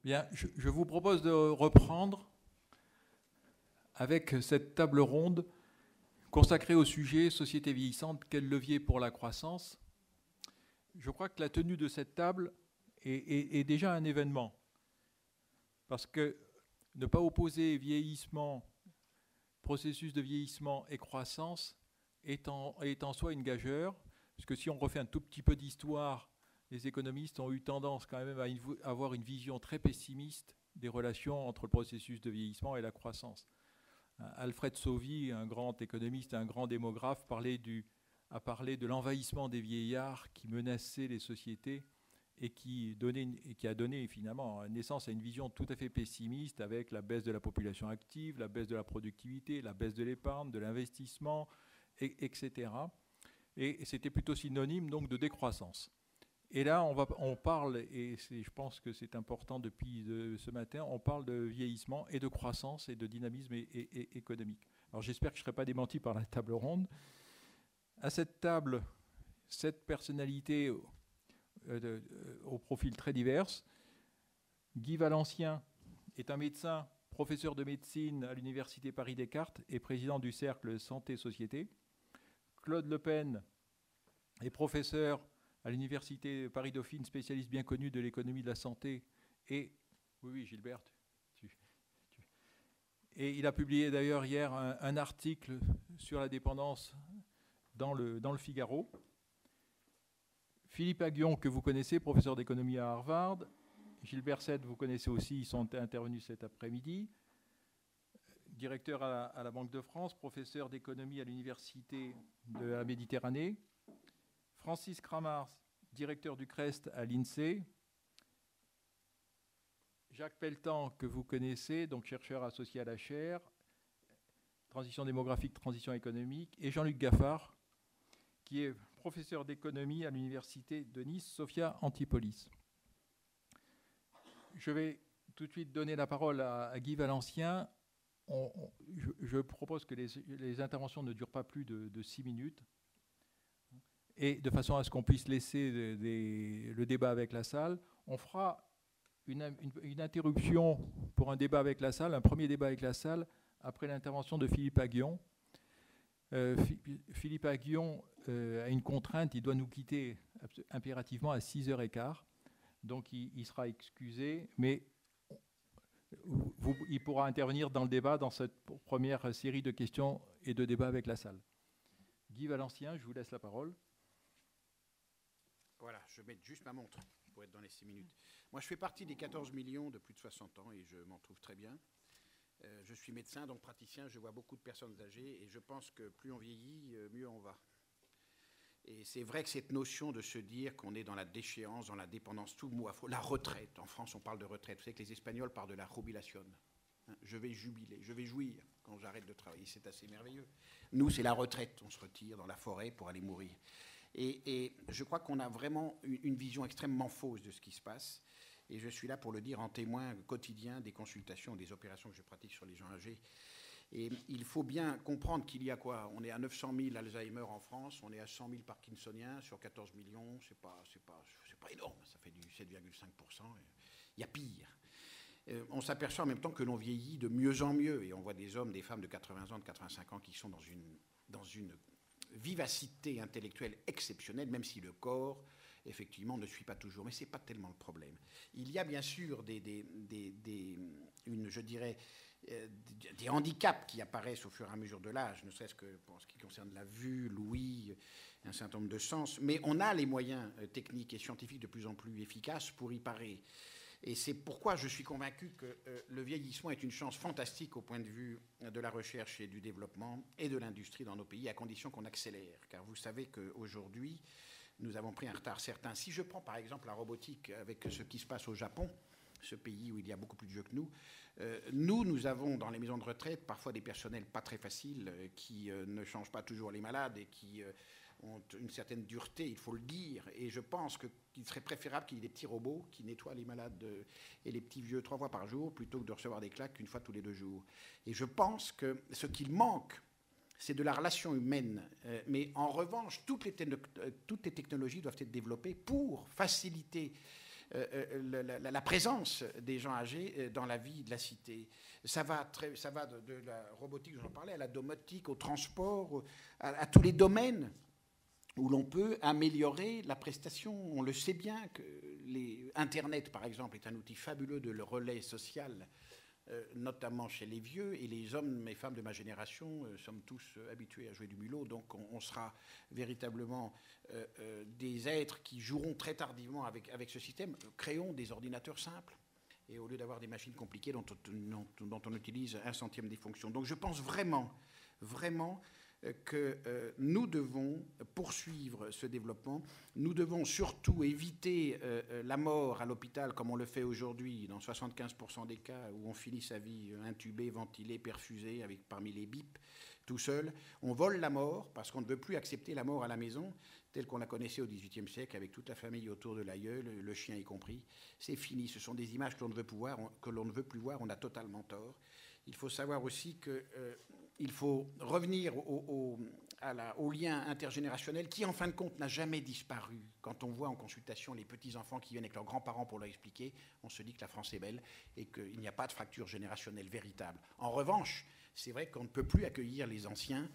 Bien, je vous propose de reprendre avec cette table ronde consacrée au sujet société vieillissante, quel levier pour la croissance. Je crois que la tenue de cette table est déjà un événement, parce que ne pas opposer vieillissement, processus de vieillissement et croissance est en soi une gageure, parce que si on refait un tout petit peu d'histoire, les économistes ont eu tendance quand même à avoir une vision très pessimiste des relations entre le processus de vieillissement et la croissance. Alfred Sauvy, un grand économiste, un grand démographe, a parlé de l'envahissement des vieillards qui menaçait les sociétés et qui a donné finalement naissance à une vision tout à fait pessimiste avec la baisse de la population active, la baisse de la productivité, la baisse de l'épargne, de l'investissement, etc. Et c'était plutôt synonyme donc de décroissance. Et là, on parle, et je pense que c'est important depuis ce matin, on parle de vieillissement et de croissance et de dynamisme économique. Alors j'espère que je ne serai pas démenti par la table ronde. À cette table, 7 personnalités au profil très divers. Guy Valencien est un médecin, professeur de médecine à l'Université Paris-Descartes et président du cercle Santé-Société. Claude Le Pen est professeur à l'Université Paris-Dauphine, spécialiste bien connu de l'économie de la santé. Et, oui, Gilbert, et il a publié d'ailleurs hier un article sur la dépendance dans le Figaro. Philippe Aghion, que vous connaissez, professeur d'économie à Harvard. Gilbert Sed, vous connaissez aussi, ils sont intervenus cet après-midi. Directeur à la Banque de France, professeur d'économie à l'Université de la Méditerranée. Francis Kramars, directeur du CREST à l'INSEE. Jacques Pelletan, que vous connaissez, donc chercheur associé à la chaire, transition démographique, transition économique. Et Jean-Luc Gaffard, qui est professeur d'économie à l'Université de Nice, Sophia Antipolis. Je vais tout de suite donner la parole à Guy Valencien. Je propose que les interventions ne durent pas plus de 6 minutes. Et de façon à ce qu'on puisse laisser le débat avec la salle, on fera une interruption pour un débat avec la salle, un premier débat avec la salle, après l'intervention de Philippe Aghion. Philippe Aghion a une contrainte, il doit nous quitter impérativement à 6h15, donc il sera excusé, mais il pourra intervenir dans le débat, dans cette première série de questions et de débats avec la salle. Guy Valencien, je vous laisse la parole. Voilà, je mets juste ma montre pour être dans les 6 minutes. Moi, je fais partie des 14 millions de plus de 60 ans et je m'en trouve très bien. Je suis médecin, donc praticien, je vois beaucoup de personnes âgées et je pense que plus on vieillit, mieux on va. Et c'est vrai que cette notion de se dire qu'on est dans la déchéance, dans la dépendance, tout le mot, la retraite, en France on parle de retraite, vous savez que les Espagnols parlent de la jubilación. Je vais jubiler, je vais jouir quand j'arrête de travailler, c'est assez merveilleux. Nous, c'est la retraite, on se retire dans la forêt pour aller mourir. Et je crois qu'on a vraiment une vision extrêmement fausse de ce qui se passe. Et je suis là pour le dire en témoin quotidien des consultations, des opérations que je pratique sur les gens âgés. Et il faut bien comprendre qu'il y a quoi ? On est à 900 000 Alzheimer en France, on est à 100 000 Parkinsoniens sur 14 millions, c'est pas énorme, ça fait du 7,5%. Il y a pire. On s'aperçoit en même temps que l'on vieillit de mieux en mieux. Et on voit des hommes, des femmes de 80 ans, de 85 ans qui sont dans une vivacité intellectuelle exceptionnelle, même si le corps, effectivement, ne suit pas toujours. Mais ce n'est pas tellement le problème. Il y a bien sûr des handicaps qui apparaissent au fur et à mesure de l'âge, ne serait-ce que pour ce qui concerne la vue, l'ouïe, un certain nombre de sens. Mais on a les moyens techniques et scientifiques de plus en plus efficaces pour y parer. Et c'est pourquoi je suis convaincu que le vieillissement est une chance fantastique au point de vue de la recherche et du développement et de l'industrie dans nos pays, à condition qu'on accélère. Car vous savez qu'aujourd'hui, nous avons pris un retard certain. Si je prends par exemple la robotique avec ce qui se passe au Japon, ce pays où il y a beaucoup plus de vieux que nous avons dans les maisons de retraite parfois des personnels pas très faciles qui ne changent pas toujours les malades et qui ont une certaine dureté, il faut le dire. Et je pense qu'il serait préférable qu'il y ait des petits robots qui nettoient les malades et les petits vieux 3 fois par jour plutôt que de recevoir des claques 1 fois tous les 2 jours. Et je pense que ce qu'il manque, c'est de la relation humaine. Mais en revanche, toutes les technologies doivent être développées pour faciliter la présence des gens âgés dans la vie de la cité. Ça va de la robotique, j'en parlais, à la domotique, au transport, à tous les domaines où l'on peut améliorer la prestation. On le sait bien que Internet, par exemple, est un outil fabuleux de relais social, notamment chez les vieux, et les hommes et femmes de ma génération sommes tous habitués à jouer du mulot, donc on sera véritablement des êtres qui joueront très tardivement avec ce système. Créons des ordinateurs simples, et au lieu d'avoir des machines compliquées dont on utilise 1/100 des fonctions. Donc je pense vraiment que nous devons poursuivre ce développement. Nous devons surtout éviter la mort à l'hôpital, comme on le fait aujourd'hui, dans 75% des cas où on finit sa vie intubé, ventilé, perfusé, avec parmi les bips, tout seul. On vole la mort parce qu'on ne veut plus accepter la mort à la maison, telle qu'on la connaissait au XVIIIe siècle, avec toute la famille autour de l'aïeul, le chien y compris. C'est fini. Ce sont des images que l'on ne veut plus voir. On a totalement tort. Il faut savoir aussi que il faut revenir au lien intergénérationnel qui, en fin de compte, n'a jamais disparu. Quand on voit en consultation les petits-enfants qui viennent avec leurs grands-parents pour leur expliquer, on se dit que la France est belle et qu'il n'y a pas de fracture générationnelle véritable. En revanche, c'est vrai qu'on ne peut plus accueillir les anciens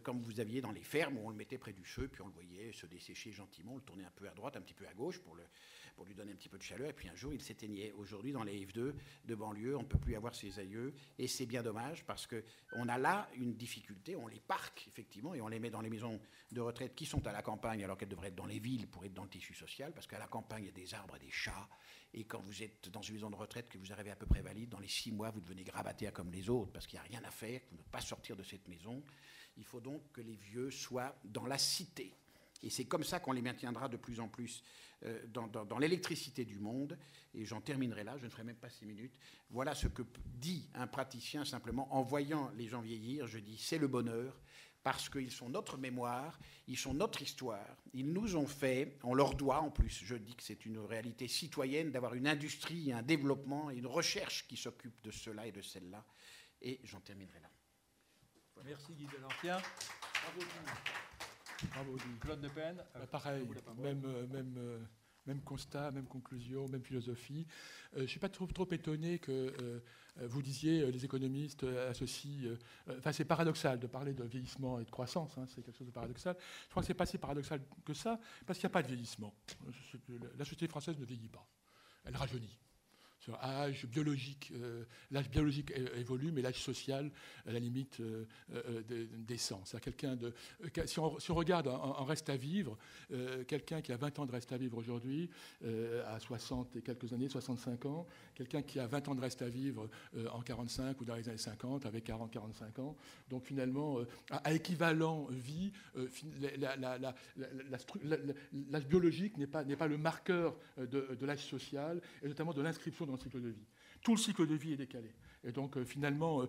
comme vous aviez dans les fermes où on le mettait près du feu, puis on le voyait se dessécher gentiment, on le tournait un peu à droite, un petit peu à gauche pour lui donner un petit peu de chaleur, et puis un jour il s'éteignait. Aujourd'hui, dans les F2 de banlieue, on ne peut plus avoir ses aïeux, et c'est bien dommage parce qu'on a là une difficulté. On les parque effectivement et on les met dans les maisons de retraite qui sont à la campagne alors qu'elles devraient être dans les villes pour être dans le tissu social, parce qu'à la campagne il y a des arbres et des chats, et quand vous êtes dans une maison de retraite que vous arrivez à peu près valide, dans les 6 mois vous devenez grabataire comme les autres parce qu'il n'y a rien à faire, vous ne pouvez pas sortir de cette maison. Il faut donc que les vieux soient dans la cité. Et c'est comme ça qu'on les maintiendra de plus en plus dans l'électricité du monde. Et j'en terminerai là, je ne ferai même pas 6 minutes. Voilà ce que dit un praticien simplement en voyant les gens vieillir. Je dis c'est le bonheur, parce qu'ils sont notre mémoire, ils sont notre histoire. Ils nous ont fait, on leur doit en plus, je dis que c'est une réalité citoyenne d'avoir une industrie, un développement et une recherche qui s'occupe de cela et de celle-là. Et j'en terminerai là. Voilà. Merci Guy Delancien. Bravo. Claude De Pène. Pareil, même constat, même conclusion, même philosophie. Je ne suis pas trop étonné que vous disiez les économistes associent... Enfin, c'est paradoxal de parler de vieillissement et de croissance, hein, c'est quelque chose de paradoxal. Je crois que ce n'est pas si paradoxal que ça, parce qu'il n'y a pas de vieillissement. La société française ne vieillit pas, elle rajeunit. Sur l'âge biologique évolue, mais l'âge social, à la limite, descend. C'est quelqu'un si on regarde en reste à vivre, quelqu'un qui a 20 ans de reste à vivre aujourd'hui, à 60 et quelques années, 65 ans, quelqu'un qui a 20 ans de reste à vivre en 45 ou dans les années 50, avec 40-45 ans. Donc finalement, à équivalent vie, l'âge biologique n'est pas le marqueur de l'âge social, et notamment de l'inscription dans le cycle de vie. Tout le cycle de vie est décalé. Et donc, finalement,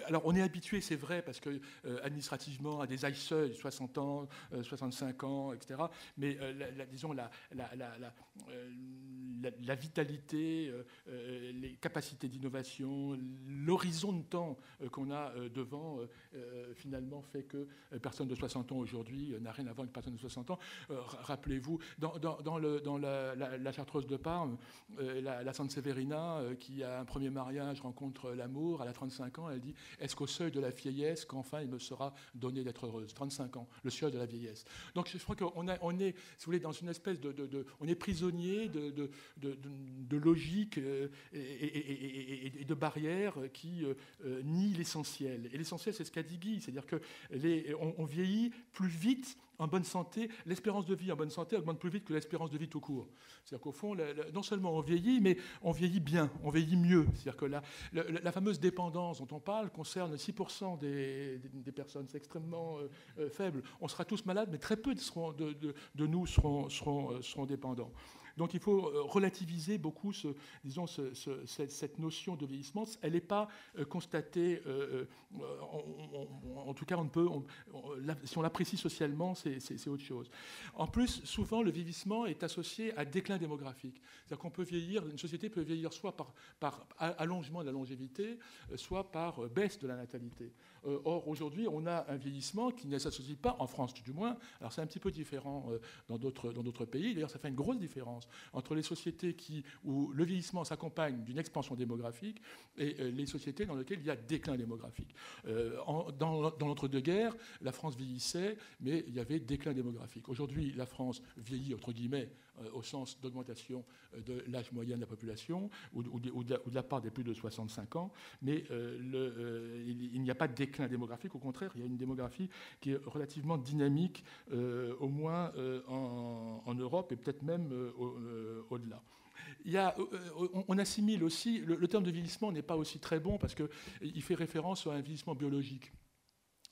alors on est habitué, c'est vrai, parce que administrativement, à des âges seuils, 60 ans, 65 ans, etc. Mais disons, la vitalité, les capacités d'innovation, l'horizon de temps qu'on a devant, finalement, fait que personne de 60 ans aujourd'hui n'a rien à voir avec une personne de 60 ans. Rappelez-vous, dans la Chartreuse de Parme, la Santa Severina, qui a un premier mariage, rencontre l'amour, elle a 35 ans, elle dit « Est-ce qu'au seuil de la vieillesse, qu'enfin il me sera donné d'être heureuse ?» 35 ans, le seuil de la vieillesse. Donc je crois qu'on est, si vous voulez, dans une espèce on est prisonnier de logique et de barrières qui nient l'essentiel. Et l'essentiel, c'est ce qu'a dit Guy, c'est-à-dire qu'on vieillit plus vite en bonne santé, l'espérance de vie en bonne santé augmente plus vite que l'espérance de vie tout court. C'est-à-dire qu'au fond, non seulement on vieillit, mais on vieillit bien, on vieillit mieux. C'est-à-dire que la fameuse dépendance dont on parle concerne 6% des personnes, c'est extrêmement faible. On sera tous malades, mais très peu de nous seront dépendants. Donc il faut relativiser beaucoup cette notion de vieillissement. Elle n'est pas constatée, en tout cas si on l'apprécie socialement, c'est autre chose. En plus, souvent le vieillissement est associé à déclin démographique. C'est-à-dire qu'on peut vieillir, une société peut vieillir soit par allongement de la longévité, soit par baisse de la natalité. Or, aujourd'hui, on a un vieillissement qui ne s'associe pas, en France du moins, alors c'est un petit peu différent dans d'autres pays, d'ailleurs ça fait une grosse différence entre les sociétés où le vieillissement s'accompagne d'une expansion démographique et les sociétés dans lesquelles il y a déclin démographique. Dans l'entre-deux-guerres, la France vieillissait, mais il y avait déclin démographique. Aujourd'hui, la France vieillit, entre guillemets, au sens d'augmentation de l'âge moyen de la population ou de la part des plus de 65 ans, mais il n'y a pas de déclin démographique, au contraire, il y a une démographie qui est relativement dynamique, au moins en Europe et peut-être même au-delà. On assimile aussi, le terme de vieillissement n'est pas aussi très bon parce qu'il fait référence à un vieillissement biologique,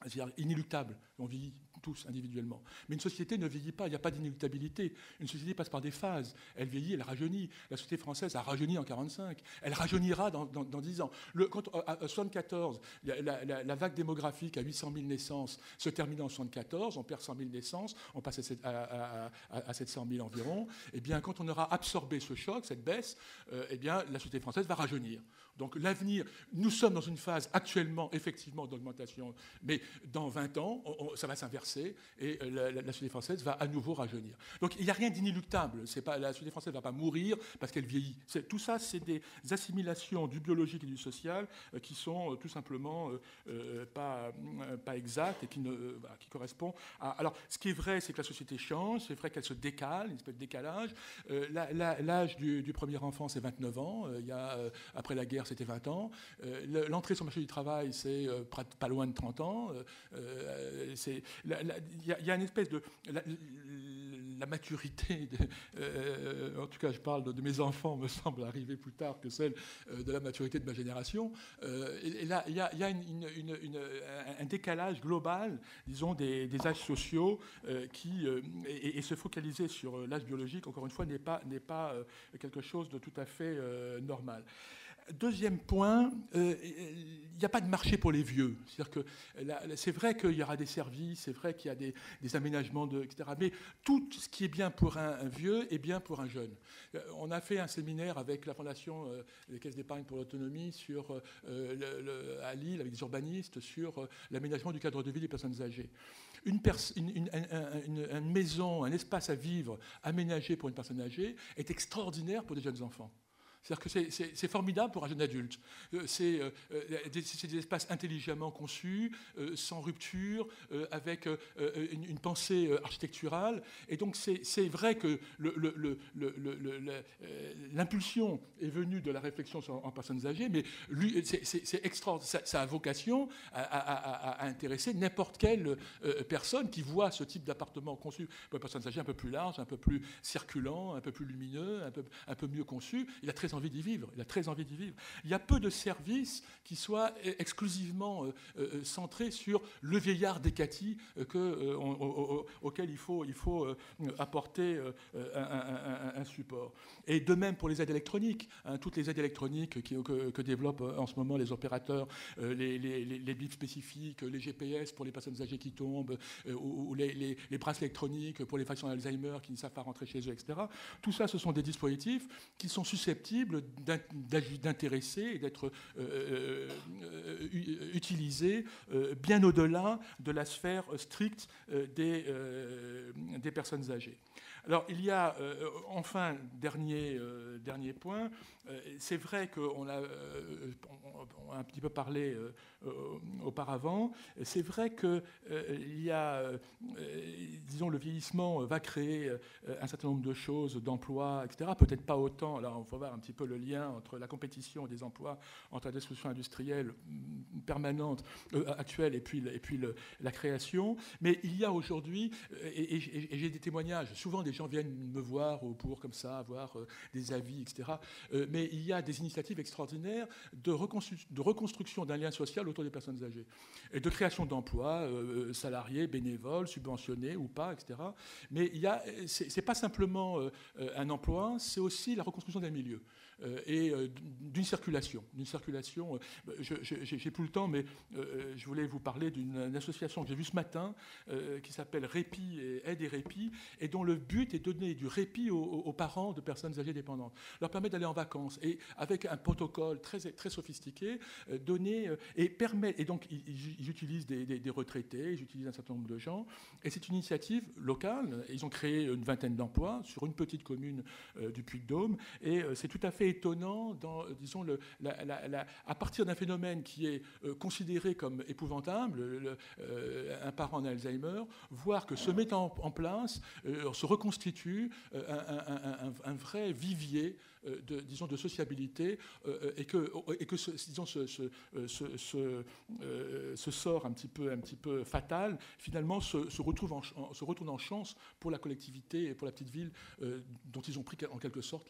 c'est-à-dire inéluctable, on vieillit tous individuellement. Mais une société ne vieillit pas, il n'y a pas d'inéluctabilité. Une société passe par des phases. Elle vieillit, elle rajeunit. La société française a rajeuni en 1945. Elle rajeunira dans 10 ans. À 1974, la vague démographique à 800 000 naissances se termine en 1974. On perd 100 000 naissances, on passe à 700 000 environ. Eh bien, quand on aura absorbé ce choc, cette baisse, eh bien, la société française va rajeunir. Donc l'avenir, nous sommes dans une phase actuellement, effectivement, d'augmentation, mais dans 20 ans, ça va s'inverser et la société française va à nouveau rajeunir. Donc il n'y a rien d'inéluctable. La société française ne va pas mourir parce qu'elle vieillit. Tout ça, c'est des assimilations du biologique et du social qui sont tout simplement pas exactes et qui correspondent à... Alors, ce qui est vrai, c'est que la société change, c'est vrai qu'elle se décale, une espèce de décalage. L'âge du premier enfant, c'est 29 ans. Après la guerre, c'était 20 ans. L'entrée sur le marché du travail, c'est pas loin de 30 ans. Il y a une espèce de... La maturité, en tout cas je parle de mes enfants, me semble arriver plus tard que celle de la maturité de ma génération. Et là, il y a un décalage global, disons, des âges sociaux et se focaliser sur l'âge biologique, encore une fois, n'est pas quelque chose de tout à fait normal. Deuxième point, il n'y a pas de marché pour les vieux. C'est-à-dire que c'est vrai qu'il y aura des services, c'est vrai qu'il y a des aménagements, etc. Mais tout ce qui est bien pour un vieux est bien pour un jeune. On a fait un séminaire avec la Fondation des Caisses d'épargne pour l'autonomie à Lille, avec des urbanistes, sur l'aménagement du cadre de vie des personnes âgées. Une maison, un espace à vivre aménagé pour une personne âgée est extraordinaire pour des jeunes enfants. C'est-à-dire que c'est formidable pour un jeune adulte. C'est des espaces intelligemment conçus, sans rupture, avec une pensée architecturale. Et donc c'est vrai que l'impulsion est venue de la réflexion en personnes âgées, mais c'est extraordinaire. Ça a vocation à intéresser n'importe quelle personne qui voit ce type d'appartement conçu pour les personnes âgées un peu plus large, un peu plus circulant, un peu plus lumineux, un peu mieux conçu. Il a très envie d'y vivre. Il y a peu de services qui soient exclusivement centrés sur le vieillard décati auquel il faut apporter un support. Et de même pour les aides électroniques. Toutes les aides électroniques que développent en ce moment les opérateurs, les bips spécifiques, les GPS pour les personnes âgées qui tombent, ou les bracelets électroniques pour les patients d'Alzheimer qui ne savent pas rentrer chez eux, etc. Tout ça, ce sont des dispositifs qui sont susceptibles d'intéresser et d'être utilisés bien au-delà de la sphère stricte des personnes âgées. Alors, il y a enfin, dernier point, c'est vrai qu'on a un petit peu parlé auparavant, c'est vrai que il y a, disons, le vieillissement va créer un certain nombre de choses, d'emplois, etc. Peut-être pas autant, là on va voir un petit petit peu le lien entre la compétition des emplois, entre la destruction industrielle permanente, actuelle, et puis la création. Mais il y a aujourd'hui, et j'ai des témoignages, souvent des gens viennent me voir pour comme ça avoir des avis, etc. Mais il y a des initiatives extraordinaires de reconstruction d'un lien social autour des personnes âgées et de création d'emplois salariés, bénévoles, subventionnés ou pas, etc. Mais c'est pas simplement un emploi, c'est aussi la reconstruction d'un milieu et d'une circulation. J'ai plus le temps, mais je voulais vous parler d'une association que j'ai vue ce matin qui s'appelle Répit et Aide et Répit, et dont le but est de donner du répit aux parents de personnes âgées dépendantes, leur permettre d'aller en vacances, et avec un protocole très, très sophistiqué, et donc ils utilisent des retraités, ils utilisent un certain nombre de gens, et c'est une initiative locale. Ils ont créé une vingtaine d'emplois sur une petite commune du Puy-de-Dôme, et c'est tout à fait étonnant, disons, à partir d'un phénomène qui est considéré comme épouvantable, un parent en Alzheimer, voir que se met en place, se reconstitue un vrai vivier de sociabilité, et que ce sort un petit peu fatal, finalement, se retourne en chance pour la collectivité et pour la petite ville dont ils ont pris en quelque sorte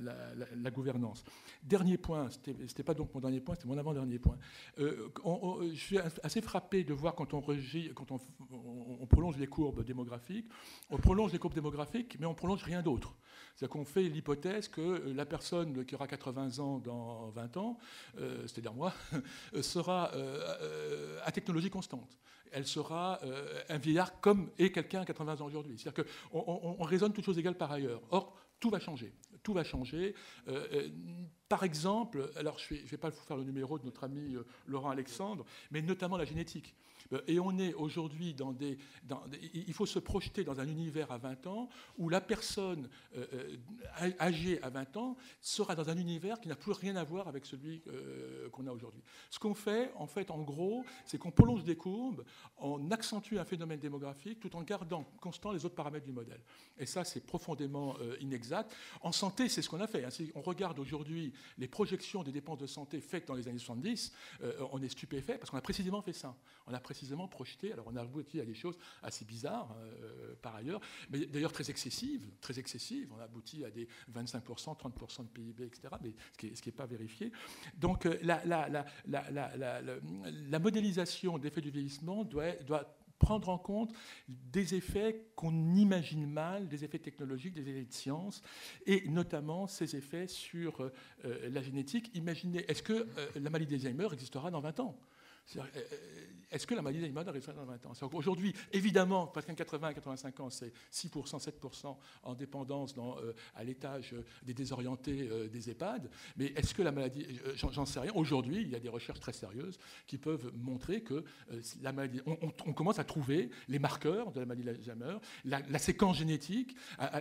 la gouvernance. Dernier point, c'était pas donc mon dernier point, c'était mon avant-dernier point. Je suis assez frappé de voir quand on prolonge les courbes démographiques, mais on prolonge rien d'autre. C'est-à-dire qu'on fait l'hypothèse que la personne qui aura 80 ans dans 20 ans, c'est-à-dire moi, sera à technologie constante. Elle sera un vieillard comme est quelqu'un à 80 ans aujourd'hui. C'est-à-dire qu'on raisonne toutes choses égales par ailleurs. Or, tout va changer. Tout va changer. Par exemple, alors je ne vais pas vous faire le numéro de notre ami Laurent Alexandre, mais notamment la génétique. Et on est aujourd'hui il faut se projeter dans un univers à 20 ans où la personne âgée à 20 ans sera dans un univers qui n'a plus rien à voir avec celui qu'on a aujourd'hui. Ce qu'on fait, en gros, c'est qu'on prolonge des courbes, on accentue un phénomène démographique tout en gardant constant les autres paramètres du modèle. Et ça, c'est profondément inexact. En santé, c'est ce qu'on a fait. Si on regarde aujourd'hui les projections des dépenses de santé faites dans les années 70, on est stupéfait parce qu'on a précisément fait ça. On a précisément projeté, alors on a abouti à des choses assez bizarres par ailleurs, mais d'ailleurs très excessives. On a abouti à des 25%, 30% de PIB, etc., mais ce qui n'est pas vérifié. Donc la modélisation de l'effet du vieillissement doit prendre en compte des effets qu'on imagine mal, des effets technologiques, des effets de science, et notamment ces effets sur la génétique. Imaginez, est-ce que la maladie d'Alzheimer existera dans 20 ans ? Est-ce que la maladie d'Alzheimer restera dans 20 ans ? Aujourd'hui, évidemment, parce qu'en 80 à 85 ans, c'est 6%, 7% en dépendance à l'étage des désorientés des EHPAD. Mais est-ce que la maladie... J'en sais rien. Aujourd'hui, il y a des recherches très sérieuses qui peuvent montrer que la maladie... On commence à trouver les marqueurs de la maladie d'Alzheimer, la séquence génétique.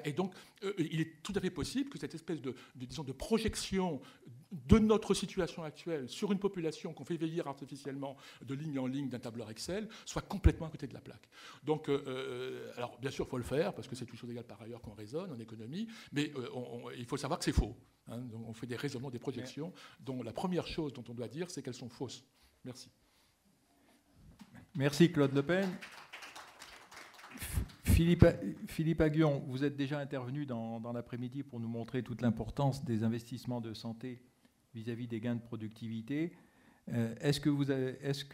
Et donc, il est tout à fait possible que cette espèce de projection de notre situation actuelle sur une population qu'on fait vieillir artificiellement de ligne en ligne d'un tableur Excel soit complètement à côté de la plaque. Donc, alors bien sûr, il faut le faire parce que c'est tout chose égale par ailleurs qu'on raisonne en économie, mais il faut savoir que c'est faux. Donc on fait des raisonnements, des projections dont la première chose dont on doit dire, c'est qu'elles sont fausses. Merci. Merci Claude Le Pen. Philippe Aghion, vous êtes déjà intervenu dans l'après-midi pour nous montrer toute l'importance des investissements de santé vis-à-vis des gains de productivité. Est-ce que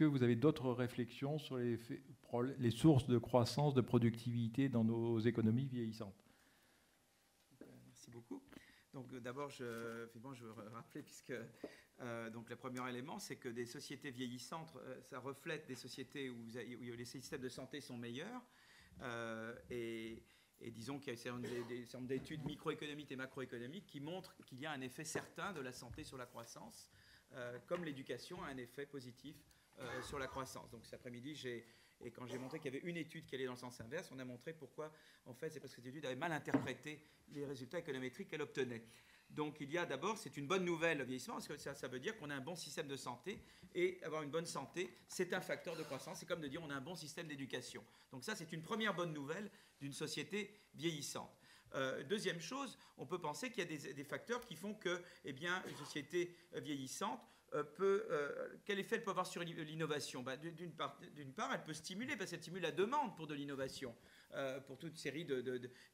vous avez d'autres réflexions sur les sources de croissance, de productivité dans nos économies vieillissantes ? Merci beaucoup. Donc d'abord, je veux rappeler, puisque donc le premier élément, c'est que des sociétés vieillissantes, ça reflète des sociétés où les systèmes de santé sont meilleurs. Et disons qu'il y a un certain nombre d'études microéconomiques et macroéconomiques qui montrent qu'il y a un effet certain de la santé sur la croissance, comme l'éducation a un effet positif sur la croissance. Donc cet après-midi, quand j'ai montré qu'il y avait une étude qui allait dans le sens inverse, on a montré pourquoi, en fait, c'est parce que cette étude avait mal interprété les résultats économétriques qu'elle obtenait. Donc il y a d'abord, c'est une bonne nouvelle le vieillissement, parce que ça veut dire qu'on a un bon système de santé, et avoir une bonne santé, c'est un facteur de croissance. C'est comme de dire on a un bon système d'éducation. Donc ça, c'est une première bonne nouvelle d'une société vieillissante. Deuxième chose, on peut penser qu'il y a des facteurs qui font que, eh bien, une société vieillissante quel effet elle peut avoir sur l'innovation? D'une part, elle peut stimuler, parce qu'elle stimule la demande pour de l'innovation, pour toute série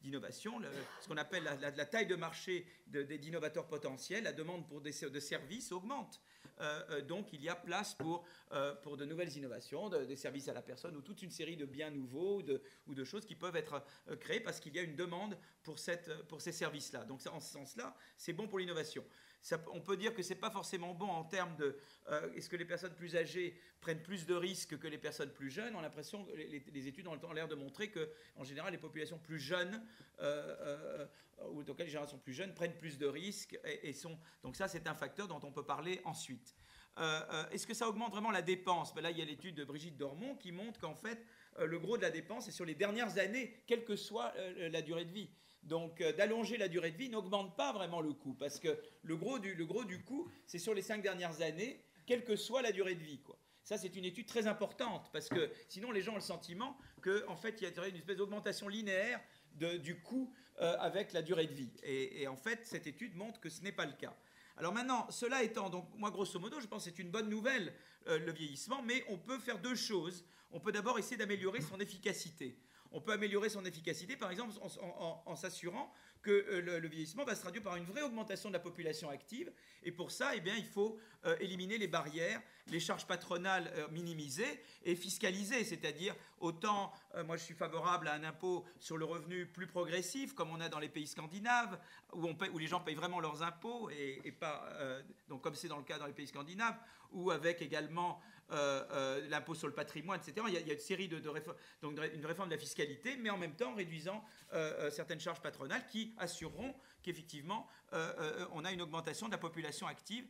d'innovations. Ce qu'on appelle la taille de marché d'innovateurs potentiels, la demande pour de services augmente. Donc il y a place pour de nouvelles innovations, des services à la personne, ou toute une série de biens nouveaux ou de choses qui peuvent être créées parce qu'il y a une demande pour ces services-là. Donc en ce sens-là, c'est bon pour l'innovation. On peut dire que ce n'est pas forcément bon en termes de est-ce que les personnes plus âgées prennent plus de risques que les personnes plus jeunes. On a l'impression que les études ont l'air de montrer qu'en général, les populations plus jeunes, ou dans les générations plus jeunes, prennent plus de risques. Donc ça, c'est un facteur dont on peut parler ensuite. Est-ce que ça augmente vraiment la dépense? Là, il y a l'étude de Brigitte Dormont qui montre qu'en fait, le gros de la dépense est sur les dernières années, quelle que soit la durée de vie. Donc d'allonger la durée de vie n'augmente pas vraiment le coût, parce que le gros du coût, c'est sur les 5 dernières années, quelle que soit la durée de vie, quoi. Ça, c'est une étude très importante, parce que sinon les gens ont le sentiment qu'en fait, il y a une espèce d'augmentation linéaire du coût avec la durée de vie. Et en fait, cette étude montre que ce n'est pas le cas. Alors maintenant, cela étant, donc moi grosso modo, je pense que c'est une bonne nouvelle, le vieillissement, mais on peut faire deux choses. On peut d'abord essayer d'améliorer son efficacité. On peut améliorer son efficacité, par exemple, en s'assurant que le vieillissement va se traduire par une vraie augmentation de la population active. Et pour ça, eh bien, il faut éliminer les barrières, les charges patronales minimisées et fiscalisées. C'est-à-dire, autant, moi je suis favorable à un impôt sur le revenu plus progressif, comme on a dans les pays scandinaves, où les gens payent vraiment leurs impôts, et pas, donc comme c'est dans le cas dans les pays scandinaves, ou avec également l'impôt sur le patrimoine, etc. Il y a une série de réformes, donc une réforme de la fiscalité, mais en même temps réduisant certaines charges patronales qui assureront qu'effectivement on a une augmentation de la population active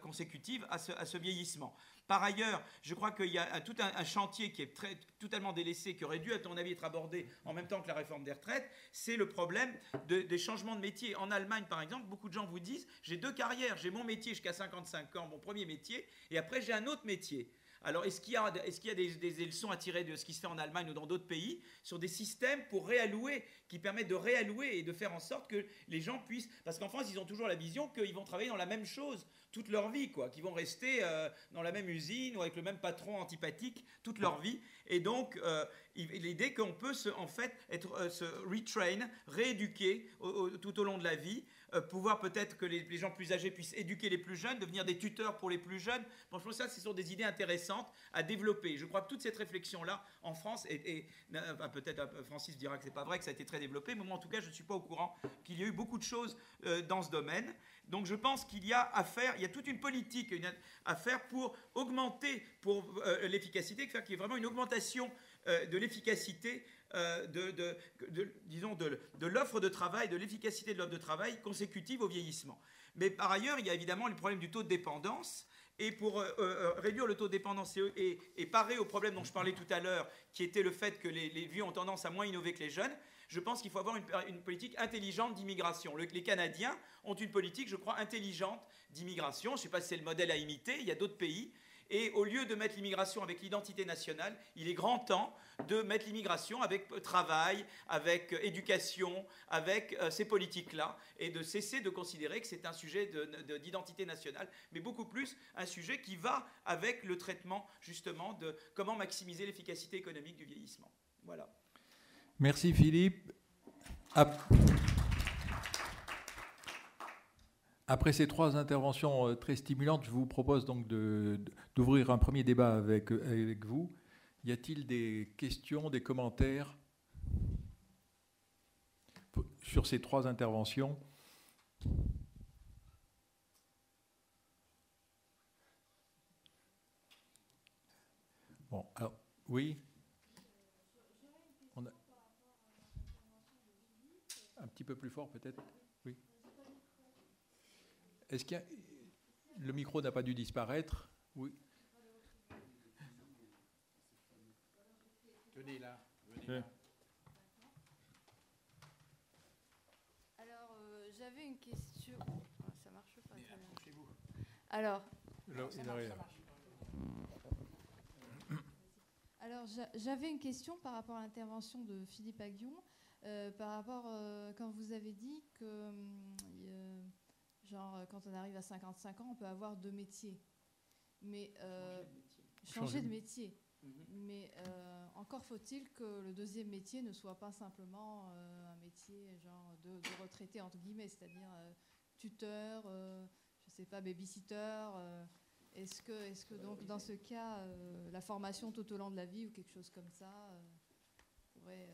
consécutive à ce vieillissement. Par ailleurs, je crois qu'il y a tout un chantier qui est totalement délaissé, qui aurait dû, à ton avis, être abordé en même temps que la réforme des retraites, c'est le problème des changements de métier. En Allemagne, par exemple, beaucoup de gens vous disent « j'ai 2 carrières, j'ai mon métier jusqu'à 55 ans, mon premier métier, et après j'ai un autre métier ». Alors, est-ce qu'il y a des leçons à tirer de ce qui se fait en Allemagne ou dans d'autres pays sur des systèmes pour réallouer, qui permettent de réallouer et de faire en sorte que les gens puissent... Parce qu'en France, ils ont toujours la vision qu'ils vont travailler dans la même chose toute leur vie, quoi, qu'ils vont rester dans la même usine ou avec le même patron antipathique toute leur vie. Et donc, l'idée qu'on peut se retrain, rééduquer tout au long de la vie, pouvoir peut-être que les gens plus âgés puissent éduquer les plus jeunes, devenir des tuteurs pour les plus jeunes. Bon, je pense que ça, ce sont des idées intéressantes à développer. Je crois que toute cette réflexion-là, en France, peut-être Francis dira que ce n'est pas vrai, que ça a été très développé, mais moi, en tout cas, je ne suis pas au courant qu'il y a eu beaucoup de choses dans ce domaine. Donc, je pense qu'il y a à faire, il y a toute une politique à faire pour augmenter l'efficacité, faire qu'il y ait vraiment une augmentation de l'efficacité de l'offre de travail, de l'efficacité de l'offre de travail consécutive au vieillissement. Mais par ailleurs, il y a évidemment le problème du taux de dépendance. Et pour réduire le taux de dépendance et parer au problème dont je parlais tout à l'heure, qui était le fait que les vieux ont tendance à moins innover que les jeunes, je pense qu'il faut avoir une politique intelligente d'immigration. Les Canadiens ont une politique, je crois, intelligente d'immigration. Je ne sais pas si c'est le modèle à imiter, il y a d'autres pays. Et au lieu de mettre l'immigration avec l'identité nationale, il est grand temps de mettre l'immigration avec travail, avec éducation, avec ces politiques-là, et de cesser de considérer que c'est un sujet d'identité nationale, mais beaucoup plus un sujet qui va avec le traitement, justement, de comment maximiser l'efficacité économique du vieillissement. Voilà. Merci Philippe. Après ces 3 interventions très stimulantes, je vous propose donc d'ouvrir un premier débat avec vous. Y a-t-il des questions, des commentaires sur ces 3 interventions? Bon, alors, oui. Un petit peu plus fort peut-être? Oui. Est-ce que le micro n'a pas dû disparaître? Oui. Tenez là. Alors, j'avais une question. Ça marche pas. Approchez-vous. Alors. Alors, j'avais une question par rapport à l'intervention de Philippe Aghion. Par rapport, quand vous avez dit que, genre, quand on arrive à 55 ans, on peut avoir 2 métiers. Mais changer de métier. Mais encore faut-il que le deuxième métier ne soit pas simplement un métier genre de retraité, entre guillemets, c'est-à-dire tuteur, je sais pas, babysitter. Est-ce que donc dans ce cas, la formation tout au long de la vie ou quelque chose comme ça pourrait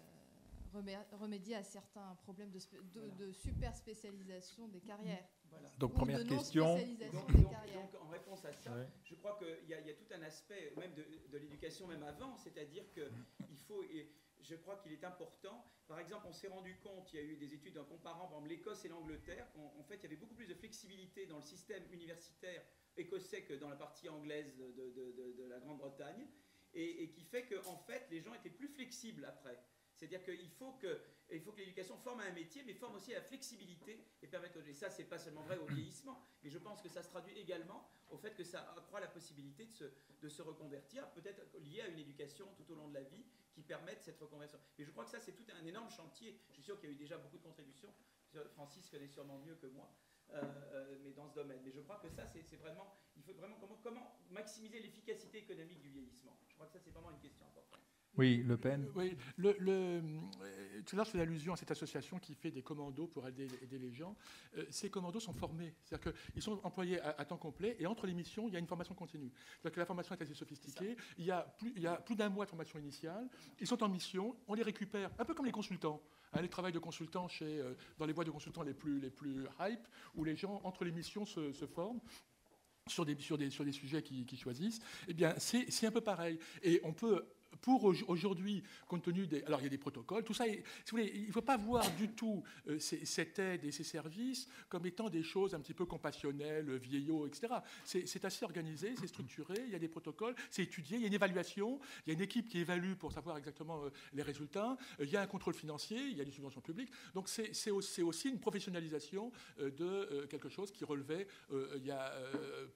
remédier à certains problèmes de super spécialisation des carrières? Voilà. Donc, Ou première de question. non-spécialisation des carrières. Donc, en réponse à ça, Ouais. je crois qu'il y a tout un aspect, même de l'éducation, même avant, c'est-à-dire qu'il faut, et je crois qu'il est important, par exemple, on s'est rendu compte, il y a eu des études en comparant, par exemple, l'Écosse et l'Angleterre, qu'en fait, il y avait beaucoup plus de flexibilité dans le système universitaire écossais que dans la partie anglaise de la Grande-Bretagne, et qui fait qu'en fait, les gens étaient plus flexibles après. C'est-à-dire qu'il faut que l'éducation forme à un métier, mais forme aussi à la flexibilité et permette aux gens. Et ça, c'est pas seulement vrai au vieillissement, mais je pense que ça se traduit également au fait que ça accroît la possibilité de se reconvertir, peut-être lié à une éducation tout au long de la vie qui permette cette reconversion. Mais je crois que ça, c'est tout un énorme chantier. Je suis sûr qu'il y a eu déjà beaucoup de contributions. Francis connaît sûrement mieux que moi. Mais dans ce domaine. Mais je crois que ça, c'est vraiment, il faut vraiment comment maximiser l'efficacité économique du vieillissement. Je crois que ça, c'est vraiment une question importante. Oui, Le Pen. Oui, tout à l'heure, je fais allusion à cette association qui fait des commandos pour aider les gens. Ces commandos sont formés, c'est-à-dire qu'ils sont employés à temps complet et entre les missions, il y a une formation continue. C'est-à-dire que la formation est assez sophistiquée. Il y a plus d'un mois de formation initiale. Ils sont en mission, on les récupère, un peu comme les consultants. Les travails de consultants dans les boîtes de consultants les plus hype, où les gens, entre les missions, se forment sur des sujets qu'ils choisissent. Eh bien, c'est un peu pareil. Et on peut... Pour aujourd'hui, compte tenu des... Alors, il y a des protocoles, tout ça, si vous voulez, il ne faut pas voir du tout cette aide et ces services comme étant des choses un petit peu compassionnelles, vieillots, etc. C'est assez organisé, c'est structuré, il y a des protocoles, c'est étudié, il y a une évaluation, il y a une équipe qui évalue pour savoir exactement les résultats, il y a un contrôle financier, il y a des subventions publiques. Donc, c'est aussi une professionnalisation de quelque chose qui relevait il y a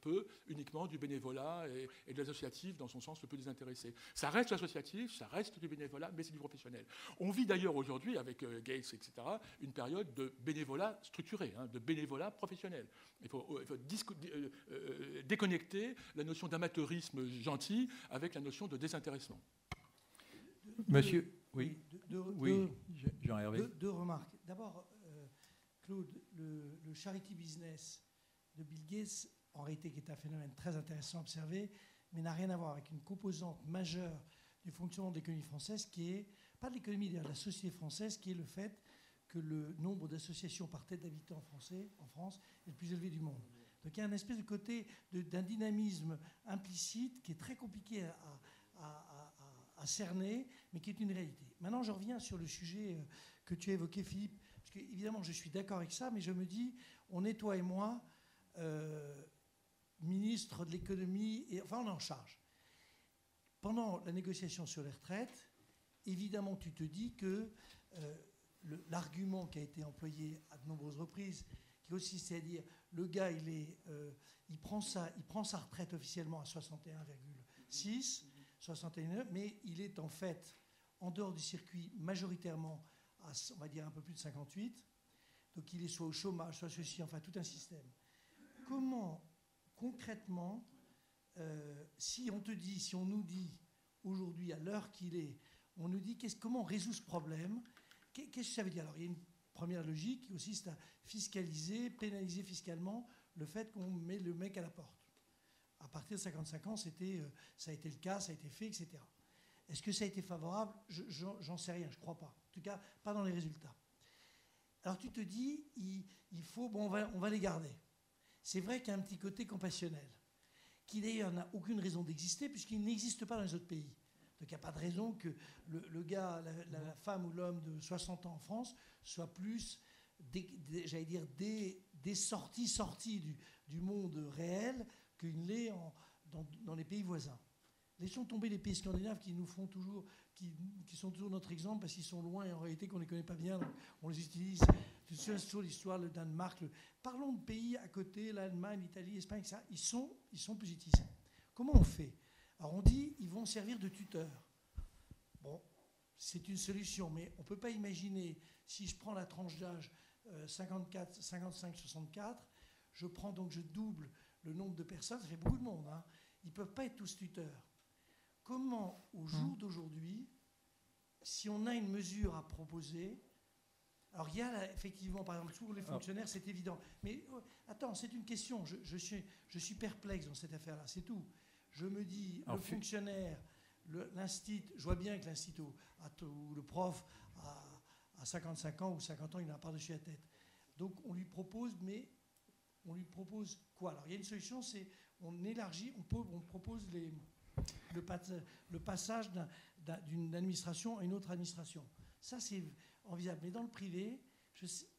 peu uniquement du bénévolat et de l'associatif dans son sens le plus désintéressé. Ça reste associatif, ça reste du bénévolat, mais c'est du professionnel. On vit d'ailleurs aujourd'hui, avec Gates, etc., une période de bénévolat structuré, de bénévolat professionnel. Il faut déconnecter la notion d'amateurisme gentil avec la notion de désintéressement. Monsieur, oui, Jean-Hervé. Deux remarques. D'abord, Claude, le charity business de Bill Gates, en réalité, qui est un phénomène très intéressant à observer, mais n'a rien à voir avec une composante majeure du fonctionnement de l'économie française, qui est, pas de l'économie, de la société française, qui est le fait que le nombre d'associations par tête d'habitants français en France est le plus élevé du monde. Donc il y a un espèce de côté d'un dynamisme implicite qui est très compliqué à cerner, mais qui est une réalité. Maintenant, je reviens sur le sujet que tu as évoqué, Philippe, parce que évidemment, je suis d'accord avec ça, mais je me dis, on est, toi et moi, ministre de l'économie, enfin, on est en charge. Pendant la négociation sur les retraites, évidemment, tu te dis que l'argument qui a été employé à de nombreuses reprises, qui consiste à dire le gars, il prend sa retraite officiellement à 61,6, 61, mais il est en fait en dehors du circuit majoritairement à, on va dire, un peu plus de 58. Donc il est soit au chômage, soit ceci, enfin tout un système. Comment, concrètement, si on nous dit aujourd'hui, à l'heure qu'il est, on nous dit comment on résout ce problème, qu'est-ce que ça veut dire? Alors il y a une première logique qui consiste à fiscaliser, pénaliser fiscalement le fait qu'on met le mec à la porte. À partir de 55 ans, ça a été le cas, ça a été fait, etc. Est-ce que ça a été favorable? J'en sais rien, je ne crois pas. En tout cas, pas dans les résultats. Alors tu te dis, il faut, on va les garder. C'est vrai qu'il y a un petit côté compassionnel, qui d'ailleurs n'a aucune raison d'exister, puisqu'il n'existe pas dans les autres pays. Donc il n'y a pas de raison que le gars, la femme ou l'homme de 60 ans en France soit plus, j'allais dire, sorti du monde réel qu'il l'est dans les pays voisins. Laissons tomber les pays scandinaves qui nous font toujours, qui sont toujours notre exemple parce qu'ils sont loin et en réalité qu'on ne les connaît pas bien, donc on les utilise. C'est toujours l'histoire, le Danemark. Parlons de pays à côté, l'Allemagne, l'Italie, l'Espagne, ça, ils sont plus utilisés. Comment on fait? Alors on dit, ils vont servir de tuteurs. Bon, c'est une solution, mais on ne peut pas imaginer, si je prends la tranche d'âge 54, 55, 64, je double le nombre de personnes, ça fait beaucoup de monde, hein. Ils ne peuvent pas être tous tuteurs. Comment, au jour d'aujourd'hui, si on a une mesure à proposer, alors il y a effectivement, par exemple, pour les fonctionnaires, c'est évident. Mais attends, c'est une question, je suis perplexe dans cette affaire-là, c'est tout. Je me dis, le fonctionnaire, l'instit, je vois bien que l'instit ou le prof à 55 ans ou 50 ans, il n'a pas par-dessus la tête. Donc on lui propose, mais on lui propose quoi? Alors il y a une solution, c'est on élargit, on propose le passage d'une administration à une autre administration. Ça, c'est envisageable. Mais dans le privé,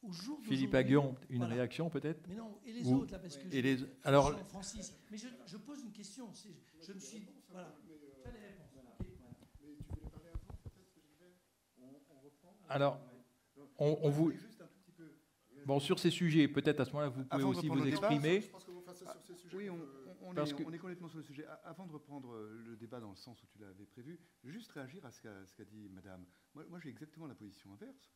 au jour d'aujourd'hui... Philippe Aguillon, une réaction peut-être? Mais non, et les autres, là, parce que alors, Francis, mais je pose une question. Je me suis... Voilà. Tu as les réponses. Mais tu voulais parler avant, peut-être, Gilbert? On reprend? Alors, on vous... Bon, sur ces sujets, peut-être à ce moment-là, vous pouvez aussi vous exprimer. Oui, on est complètement sur le sujet. Avant de reprendre le débat dans le sens où tu l'avais prévu, juste réagir à ce qu'a dit Madame. Moi, j'ai exactement la position inverse.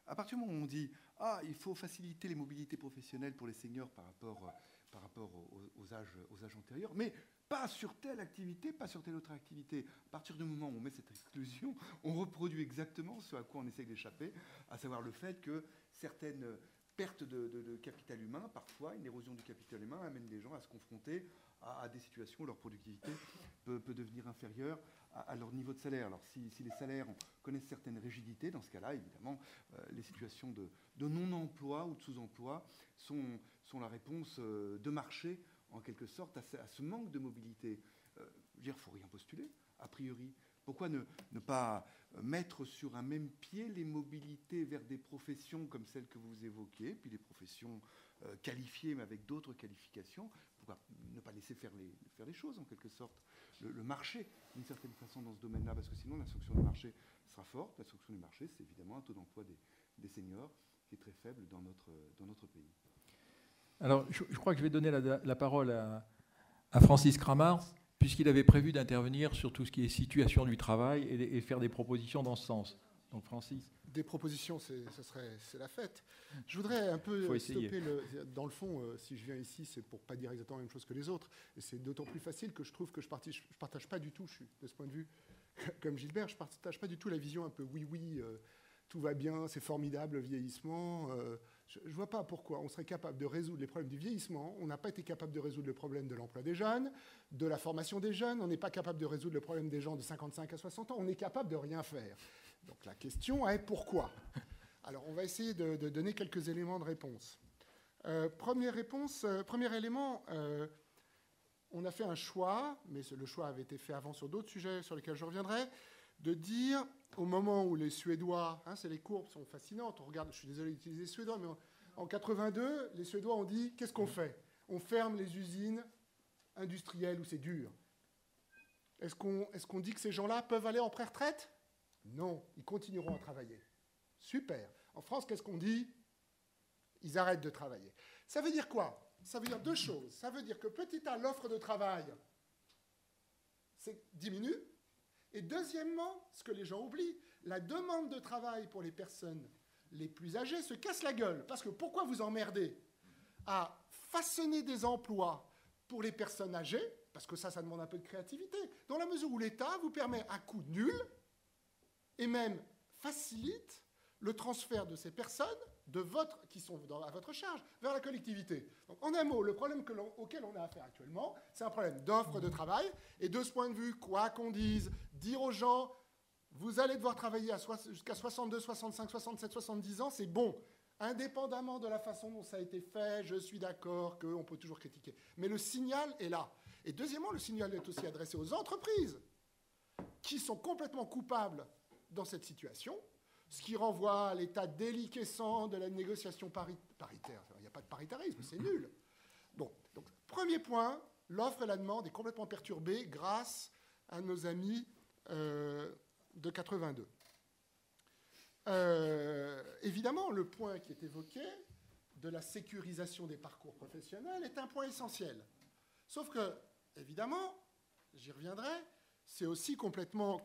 À partir du moment où on dit « il faut faciliter les mobilités professionnelles pour les seniors par rapport aux âges antérieurs », mais pas sur telle activité, pas sur telle autre activité. À partir du moment où on met cette exclusion, on reproduit exactement ce à quoi on essaie d'échapper, à savoir le fait que certaines pertes de capital humain, parfois une érosion du capital humain, amène les gens à se confronter à des situations où leur productivité peut devenir inférieure à leur niveau de salaire. Alors si les salaires connaissent certaines rigidités, dans ce cas-là, évidemment, les situations de non-emploi ou de sous-emploi sont la réponse de marché, en quelque sorte, à ce manque de mobilité. Il ne faut rien postuler, a priori. Pourquoi ne pas mettre sur un même pied les mobilités vers des professions comme celles que vous évoquiez, puis des professions qualifiées, mais avec d'autres qualifications? Pourquoi ne pas laisser faire les choses, en quelque sorte, le marché, d'une certaine façon, dans ce domaine-là? Parce que sinon, la sanction du marché sera forte. La sanction du marché, c'est évidemment un taux d'emploi des seniors qui est très faible dans notre pays. Alors, je crois que je vais donner la parole à Francis Kramars, puisqu'il avait prévu d'intervenir sur tout ce qui est situation du travail et faire des propositions dans ce sens. Donc, Francis. Des propositions, c'est la fête. Je voudrais un peu stopper dans le fond, si je viens ici, c'est pour pas dire exactement la même chose que les autres. Et c'est d'autant plus facile que je trouve que je partage pas du tout, je suis de ce point de vue, comme Gilbert, je partage pas du tout la vision un peu oui, tout va bien, c'est formidable, le vieillissement. Je ne vois pas pourquoi on serait capable de résoudre les problèmes du vieillissement. On n'a pas été capable de résoudre le problème de l'emploi des jeunes, de la formation des jeunes. On n'est pas capable de résoudre le problème des gens de 55 à 60 ans. On est capable de rien faire. Donc la question est pourquoi? Alors on va essayer de donner quelques éléments de réponse. Premier élément, on a fait un choix, mais le choix avait été fait avant sur d'autres sujets sur lesquels je reviendrai, de dire, au moment où les Suédois, les courbes sont fascinantes, on regarde, je suis désolé d'utiliser les Suédois, mais en 82, les Suédois ont dit, qu'est-ce qu'on fait? On ferme les usines industrielles où c'est dur. Est-ce qu'on dit que ces gens-là peuvent aller en pré-retraite? Non, ils continueront à travailler. Super. En France, qu'est-ce qu'on dit? Ils arrêtent de travailler. Ça veut dire quoi? Ça veut dire deux choses. Ça veut dire que petit a, l'offre de travail diminue. Et deuxièmement, ce que les gens oublient, la demande de travail pour les personnes les plus âgées se casse la gueule. Parce que pourquoi vous emmerdez à façonner des emplois pour les personnes âgées? Parce que ça demande un peu de créativité. Dans la mesure où l'État vous permet à coût nul et même facilite le transfert de ces personnes qui sont à votre charge vers la collectivité. Donc, en un mot, le problème auquel on a affaire actuellement, c'est un problème d'offre de travail. Et de ce point de vue, quoi qu'on dise, dire aux gens, vous allez devoir travailler jusqu'à 62, 65, 67, 70 ans, c'est bon. Indépendamment de la façon dont ça a été fait, je suis d'accord qu'on peut toujours critiquer. Mais le signal est là. Et deuxièmement, le signal est aussi adressé aux entreprises qui sont complètement coupables dans cette situation, ce qui renvoie à l'état déliquescent de la négociation paritaire. Il n'y a pas de paritarisme, c'est nul. Bon, donc, premier point, l'offre et la demande est complètement perturbée grâce à nos amis de 82. Évidemment, le point qui est évoqué de la sécurisation des parcours professionnels est un point essentiel. Sauf que, évidemment, j'y reviendrai, c'est aussi complètement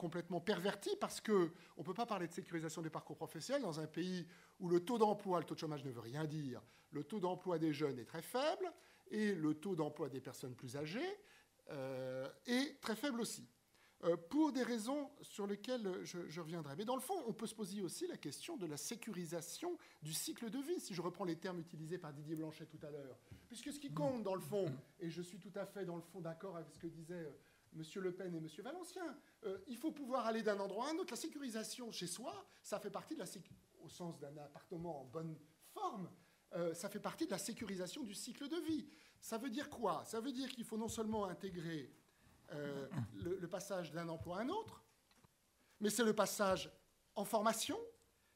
perverti parce qu'on ne peut pas parler de sécurisation des parcours professionnels dans un pays où le taux d'emploi, le taux de chômage ne veut rien dire, le taux d'emploi des jeunes est très faible et le taux d'emploi des personnes plus âgées est très faible aussi. Pour des raisons sur lesquelles je reviendrai. Mais dans le fond, on peut se poser aussi la question de la sécurisation du cycle de vie, si je reprends les termes utilisés par Didier Blanchet tout à l'heure. Puisque ce qui compte dans le fond, et je suis tout à fait dans le fond d'accord avec ce que disaient M. Le Pen et M. Valencien, il faut pouvoir aller d'un endroit à un autre. La sécurisation chez soi, ça fait partie de au sens d'un appartement en bonne forme, ça fait partie de la sécurisation du cycle de vie. Ça veut dire quoi? Ça veut dire qu'il faut non seulement intégrer le passage d'un emploi à un autre, mais c'est le passage en formation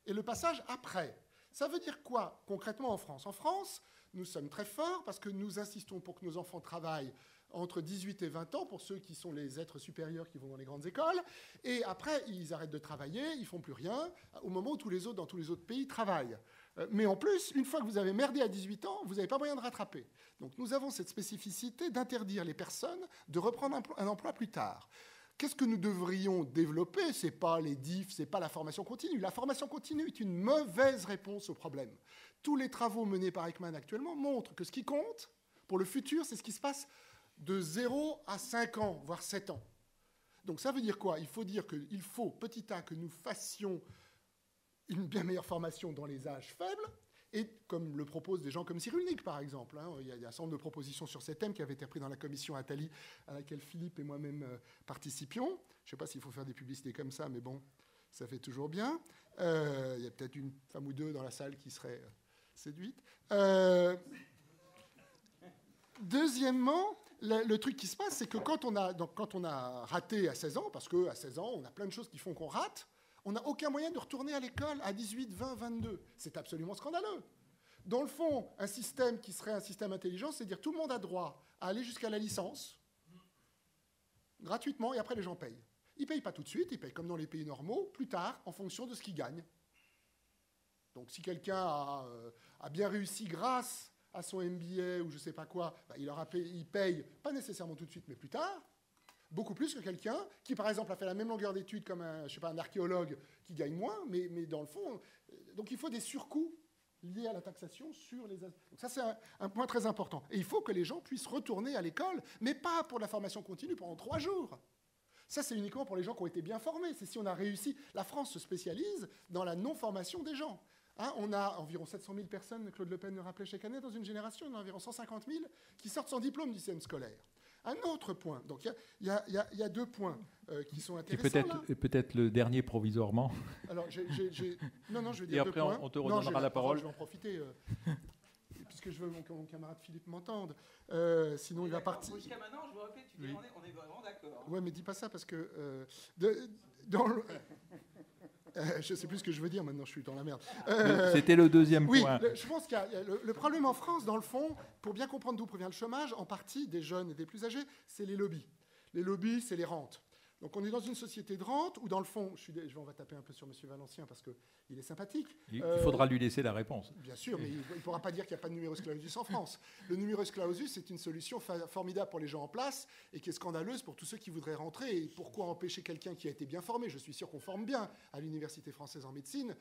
et le passage après. Ça veut dire quoi concrètement en France? En France, nous sommes très forts parce que nous insistons pour que nos enfants travaillent entre 18 et 20 ans, pour ceux qui sont les êtres supérieurs qui vont dans les grandes écoles, et après, ils arrêtent de travailler, ils ne font plus rien, au moment où dans tous les autres pays, travaillent. Mais en plus, une fois que vous avez merdé à 18 ans, vous n'avez pas moyen de rattraper. Donc nous avons cette spécificité d'interdire les personnes de reprendre un emploi plus tard. Qu'est-ce que nous devrions développer? Ce n'est pas les DIF, ce n'est pas la formation continue. La formation continue est une mauvaise réponse au problème. Tous les travaux menés par Ekman actuellement montrent que ce qui compte pour le futur, c'est ce qui se passe de 0 à 5 ans, voire 7 ans. Donc ça veut dire quoi? Il faut dire qu'il faut, petit a, que nous fassions une bien meilleure formation dans les âges faibles, et comme le proposent des gens comme Cyrulnik, par exemple. Il y a un certain nombre de propositions sur ces thèmes qui avaient été prises dans la commission Attali, à laquelle Philippe et moi-même participions. Je ne sais pas s'il faut faire des publicités comme ça, mais bon, ça fait toujours bien. Il y a peut-être une femme ou deux dans la salle qui serait séduite. Deuxièmement, le truc qui se passe, c'est que quand on a raté à 16 ans, parce qu'à 16 ans, on a plein de choses qui font qu'on rate, on n'a aucun moyen de retourner à l'école à 18, 20, 22. C'est absolument scandaleux. Dans le fond, un système qui serait un système intelligent, c'est dire tout le monde a droit à aller jusqu'à la licence, gratuitement, et après les gens payent. Ils ne payent pas tout de suite, ils payent comme dans les pays normaux, plus tard, en fonction de ce qu'ils gagnent. Donc si quelqu'un a bien réussi grâce à son MBA ou je ne sais pas quoi, il paye, pas nécessairement tout de suite, mais plus tard, beaucoup plus que quelqu'un qui, par exemple, a fait la même longueur d'études comme un archéologue qui gagne moins, mais dans le fond... Donc il faut des surcoûts liés à la taxation sur les... Donc ça, c'est un point très important. Et il faut que les gens puissent retourner à l'école, mais pas pour la formation continue pendant 3 jours. Ça, c'est uniquement pour les gens qui ont été bien formés. C'est si on a réussi... La France se spécialise dans la non-formation des gens. On a environ 700 000 personnes, Claude Le Pen le rappelait chaque année, dans une génération, on a environ 150 000 qui sortent sans diplôme du système scolaire. Un autre point, donc il y a 2 points qui sont intéressants. Et peut-être le dernier provisoirement. Alors, non, je vais dire et après, 2 points. On te redonnera la parole. Je vais en profiter, puisque je veux que mon camarade Philippe m'entende. Sinon, il va partir. Jusqu'à maintenant, je vous rappelle, tu dis, on est vraiment d'accord. Oui, mais dis pas ça, parce que je ne sais plus ce que je veux dire maintenant, je suis dans la merde. C'était le deuxième point. Oui, je pense qu'il y a le problème en France, dans le fond, pour bien comprendre d'où provient le chômage, en partie des jeunes et des plus âgés, c'est les lobbies. Les lobbies, c'est les rentes. Donc on est dans une société de rente où, dans le fond, on va taper un peu sur M. Valencien parce qu'il est sympathique. Il faudra lui laisser la réponse. Bien sûr, mais il ne pourra pas dire qu'il n'y a pas de numerus clausus en France. Le numerus clausus, c'est une solution formidable pour les gens en place et qui est scandaleuse pour tous ceux qui voudraient rentrer. Et pourquoi empêcher quelqu'un qui a été bien formé, je suis sûr qu'on forme bien à l'Université française en médecine,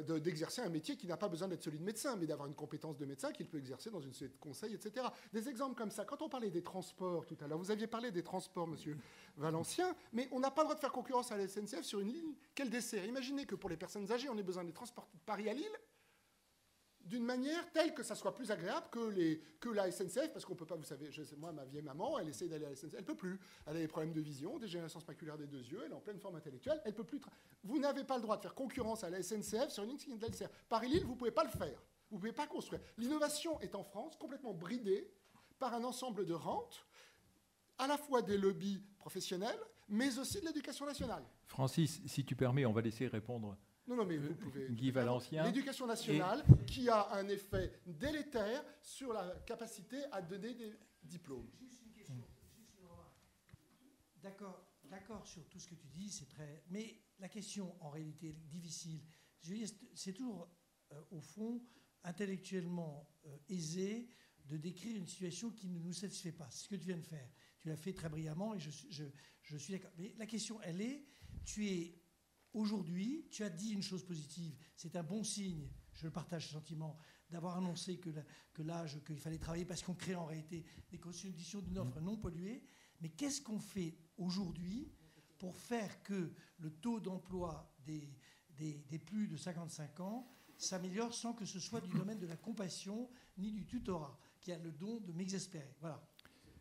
d'exercer un métier qui n'a pas besoin d'être celui de médecin, mais d'avoir une compétence de médecin qu'il peut exercer dans une société de conseil, etc. Des exemples comme ça. Quand on parlait des transports tout à l'heure, vous aviez parlé des transports, monsieur Valencien, mais on n'a pas le droit de faire concurrence à la SNCF sur une ligne qu'elle dessert. Imaginez que pour les personnes âgées, on ait besoin de les transporter de Paris à Lille d'une manière telle que ça soit plus agréable que la SNCF, parce qu'on peut pas, vous savez, moi, ma vieille maman, elle essaie d'aller à la SNCF, elle peut plus. Elle a des problèmes de vision, dégénérescence maculaire des 2 yeux, elle est en pleine forme intellectuelle, elle peut plus. Vous n'avez pas le droit de faire concurrence à la SNCF sur une ligne qui la dessert. Paris-Lille, vous pouvez pas le faire. Vous pouvez pas construire. L'innovation est en France complètement bridée par un ensemble de rentes, à la fois des lobbies professionnels, mais aussi de l'éducation nationale. Francis, si tu permets, on va laisser répondre. Non, mais vous pouvez... Guy Valencien. L'éducation nationale qui a un effet délétère sur la capacité à donner des diplômes. Juste une question. D'accord sur tout ce que tu dis, c'est très... Mais la question, en réalité, est difficile. Je veux dire, c'est toujours, au fond, intellectuellement aisé de décrire une situation qui ne nous satisfait pas. C'est ce que tu viens de faire. l'as fait très brillamment et je suis d'accord. Mais la question, elle est, aujourd'hui, tu as dit une chose positive, c'est un bon signe, je le partage ce sentiment, d'avoir annoncé qu'il fallait travailler parce qu'on crée en réalité des conditions d'une offre non polluée. Mais qu'est-ce qu'on fait aujourd'hui pour faire que le taux d'emploi des plus de 55 ans s'améliore sans que ce soit du domaine de la compassion ni du tutorat, qui a le don de m'exaspérer. Voilà.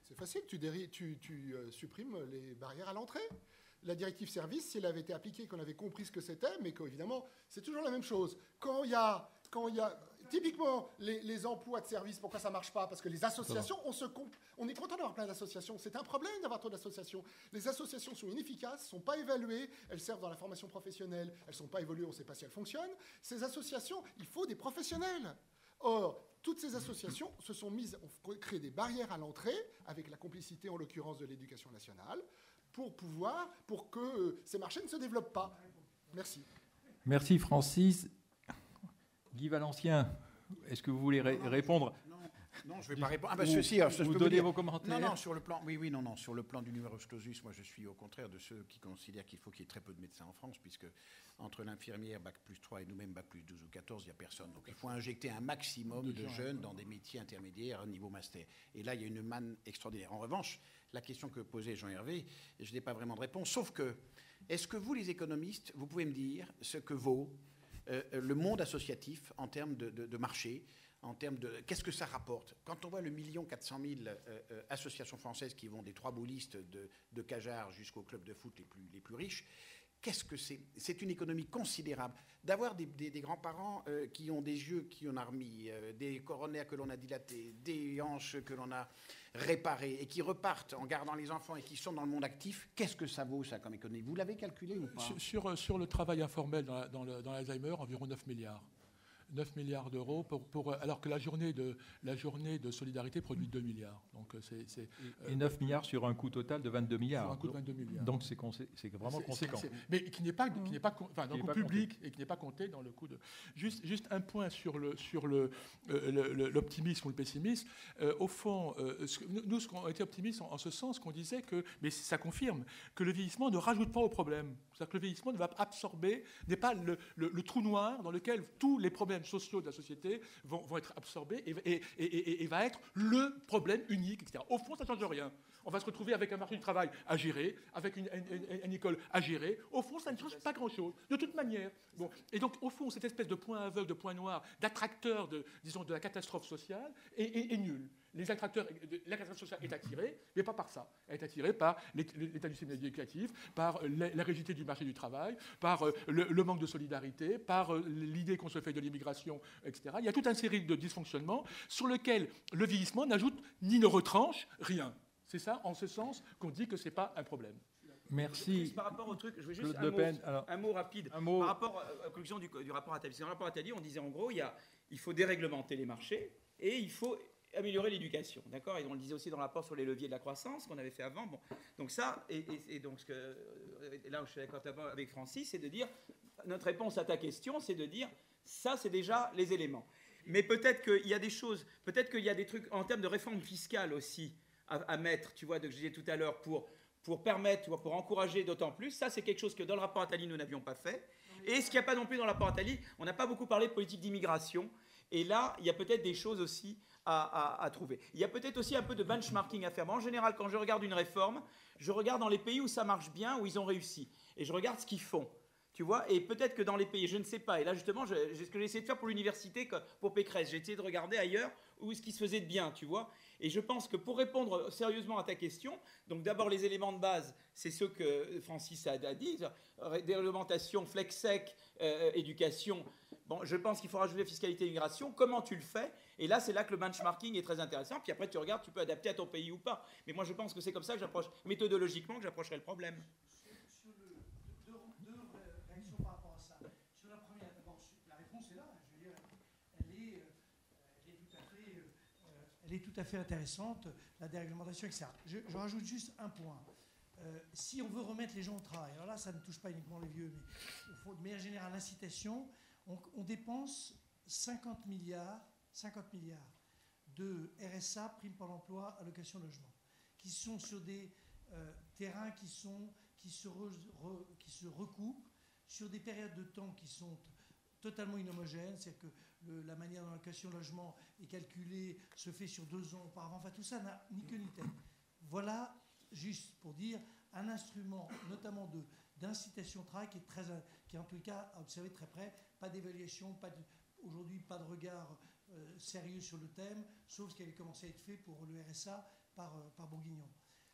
C'est facile, tu supprimes les barrières à l'entrée. La directive service, si elle avait été appliquée, qu'on avait compris ce que c'était, mais qu'évidemment, c'est toujours la même chose. Quand il y a typiquement les emplois de service, pourquoi ça ne marche pas? Parce que les associations, on est content d'avoir plein d'associations. C'est un problème d'avoir trop d'associations. Les associations sont inefficaces, ne sont pas évaluées, elles servent dans la formation professionnelle, elles ne sont pas évoluées, on ne sait pas si elles fonctionnent. Ces associations, il faut des professionnels. Or, toutes ces associations se sont ont créé des barrières à l'entrée, avec la complicité en l'occurrence de l'éducation nationale, pour que ces marchés ne se développent pas. Merci. Merci Francis. Guy Valencien, est-ce que vous voulez répondre? Non, je ne vais pas répondre. Je vous peux donnez dire. vos commentaires. Non, sur le plan, sur le plan du numerus clausus, moi je suis au contraire de ceux qui considèrent qu'il faut qu'il y ait très peu de médecins en France, puisque entre l'infirmière bac plus 3 et nous-mêmes bac plus 12 ou 14, il n'y a personne. Donc il faut injecter un maximum de jeunes dans des métiers intermédiaires niveau master. Et là, il y a une manne extraordinaire. En revanche, la question que posait Jean-Hervé, je n'ai pas vraiment de réponse, sauf que, est-ce que vous, les économistes, vous pouvez me dire ce que vaut le monde associatif en termes de marché, en termes de... Qu'est-ce que ça rapporte? Quand on voit le 1 400 000 associations françaises qui vont des 3 boulistes de Cajar jusqu'au club de foot les plus riches, qu'est-ce que c'est? C'est une économie considérable. D'avoir des grands-parents qui ont des yeux qui on a remis, des coronaires que l'on a dilatés, des hanches que l'on a réparées et qui repartent en gardant les enfants et qui sont dans le monde actif, qu'est-ce que ça vaut, ça, comme économie? Vous l'avez calculé ou pas? Sur le travail informel dans l'Alzheimer, environ 9 milliards. 9 milliards d'euros, alors que la journée de solidarité produit 2 milliards. Donc et 9 milliards sur un coût total de 22 milliards. Sur un coût de 22 milliards. Donc c'est vraiment conséquent. Mais qui n'est pas, dans le coût public et qui n'est pas compté dans le coût de... Juste un point sur l'optimisme ou le pessimisme. Au fond, nous, on était optimistes en ce sens qu'on disait que, mais ça confirme, que le vieillissement ne rajoute pas au problème. C'est-à-dire que le vieillissement ne va absorber, n'est pas le trou noir dans lequel tous les problèmes sociaux de la société vont être absorbés et va être le problème unique, etc. Au fond, ça ne change rien. On va se retrouver avec un marché du travail à gérer, avec une école à gérer. Au fond, ça ne change pas grand-chose, de toute manière. Bon. Et donc, au fond, cette espèce de point aveugle, de point noir, d'attracteur de la catastrophe sociale est nul. La catastrophe sociale est attirée, mais pas par ça. Elle est attirée par l'état du système éducatif, par la rigidité du marché du travail, par le manque de solidarité, par l'idée qu'on se fait de l'immigration, etc. Il y a toute une série de dysfonctionnements sur lesquels le vieillissement n'ajoute ni ne retranche rien. C'est ça, en ce sens, qu'on dit que ce n'est pas un problème. Merci. Juste par rapport au truc, je veux juste un mot rapide. Par rapport à la conclusion du rapport Attali. Dans le rapport Attali, on disait en gros, il faut déréglementer les marchés et il faut améliorer l'éducation, d'accord? Et on le disait aussi dans le rapport sur les leviers de la croissance qu'on avait fait avant. Bon, donc ça, et donc là où je suis d'accord avec Francis, c'est de dire, notre réponse à ta question, c'est de dire, ça c'est déjà les éléments. Mais peut-être qu'il y a des choses, peut-être qu'il y a des trucs en termes de réforme fiscale aussi à mettre, tu vois, que je disais tout à l'heure, pour permettre, tu vois, pour encourager d'autant plus. Ça, c'est quelque chose que dans le rapport Attali, nous n'avions pas fait. Et ce qu'il n'y a pas non plus dans le rapport Attali, on n'a pas beaucoup parlé de politique d'immigration. Et là, il y a peut-être des choses aussi à trouver. Il y a peut-être aussi un peu de benchmarking à faire. Moi, en général, quand je regarde une réforme, je regarde dans les pays où ça marche bien, où ils ont réussi. Et je regarde ce qu'ils font. Tu vois, et peut-être que dans les pays, je ne sais pas, et là justement, ce que j'ai essayé de faire pour l'université, pour Pécresse, j'ai essayé de regarder ailleurs où est-ce qui se faisait de bien, tu vois. Et je pense que pour répondre sérieusement à ta question, donc d'abord les éléments de base, c'est ceux que Francis a dit, déréglementation, flex sec, éducation. Bon, je pense qu'il faut rajouter fiscalité et immigration. Comment tu le fais? Et là, c'est là que le benchmarking est très intéressant. Puis après, tu regardes, tu peux adapter à ton pays ou pas. Mais moi, je pense que c'est comme ça que j'approche, méthodologiquement, que j'approcherai le problème. Elle est tout à fait intéressante, la déréglementation, etc. Je rajoute juste un point. Si on veut remettre les gens au travail, alors là, ça ne touche pas uniquement les vieux, mais il faut de manière générale l'incitation. On dépense 50 milliards de RSA, prime pour l'emploi, allocation logement. qui sont sur des terrains qui se recoupent, sur des périodes de temps qui sont totalement inhomogènes, c'est-à-dire que la manière dont la location logement est calculée se fait sur 2 ans auparavant, enfin tout ça n'a ni queue ni tête. Voilà, juste pour dire, un instrument notamment d'incitation au travail qui est en tout cas à observer très près, pas d'évaluation, aujourd'hui pas de regard sérieux sur le thème, sauf ce qui avait commencé à être fait pour le RSA par Bourguignon.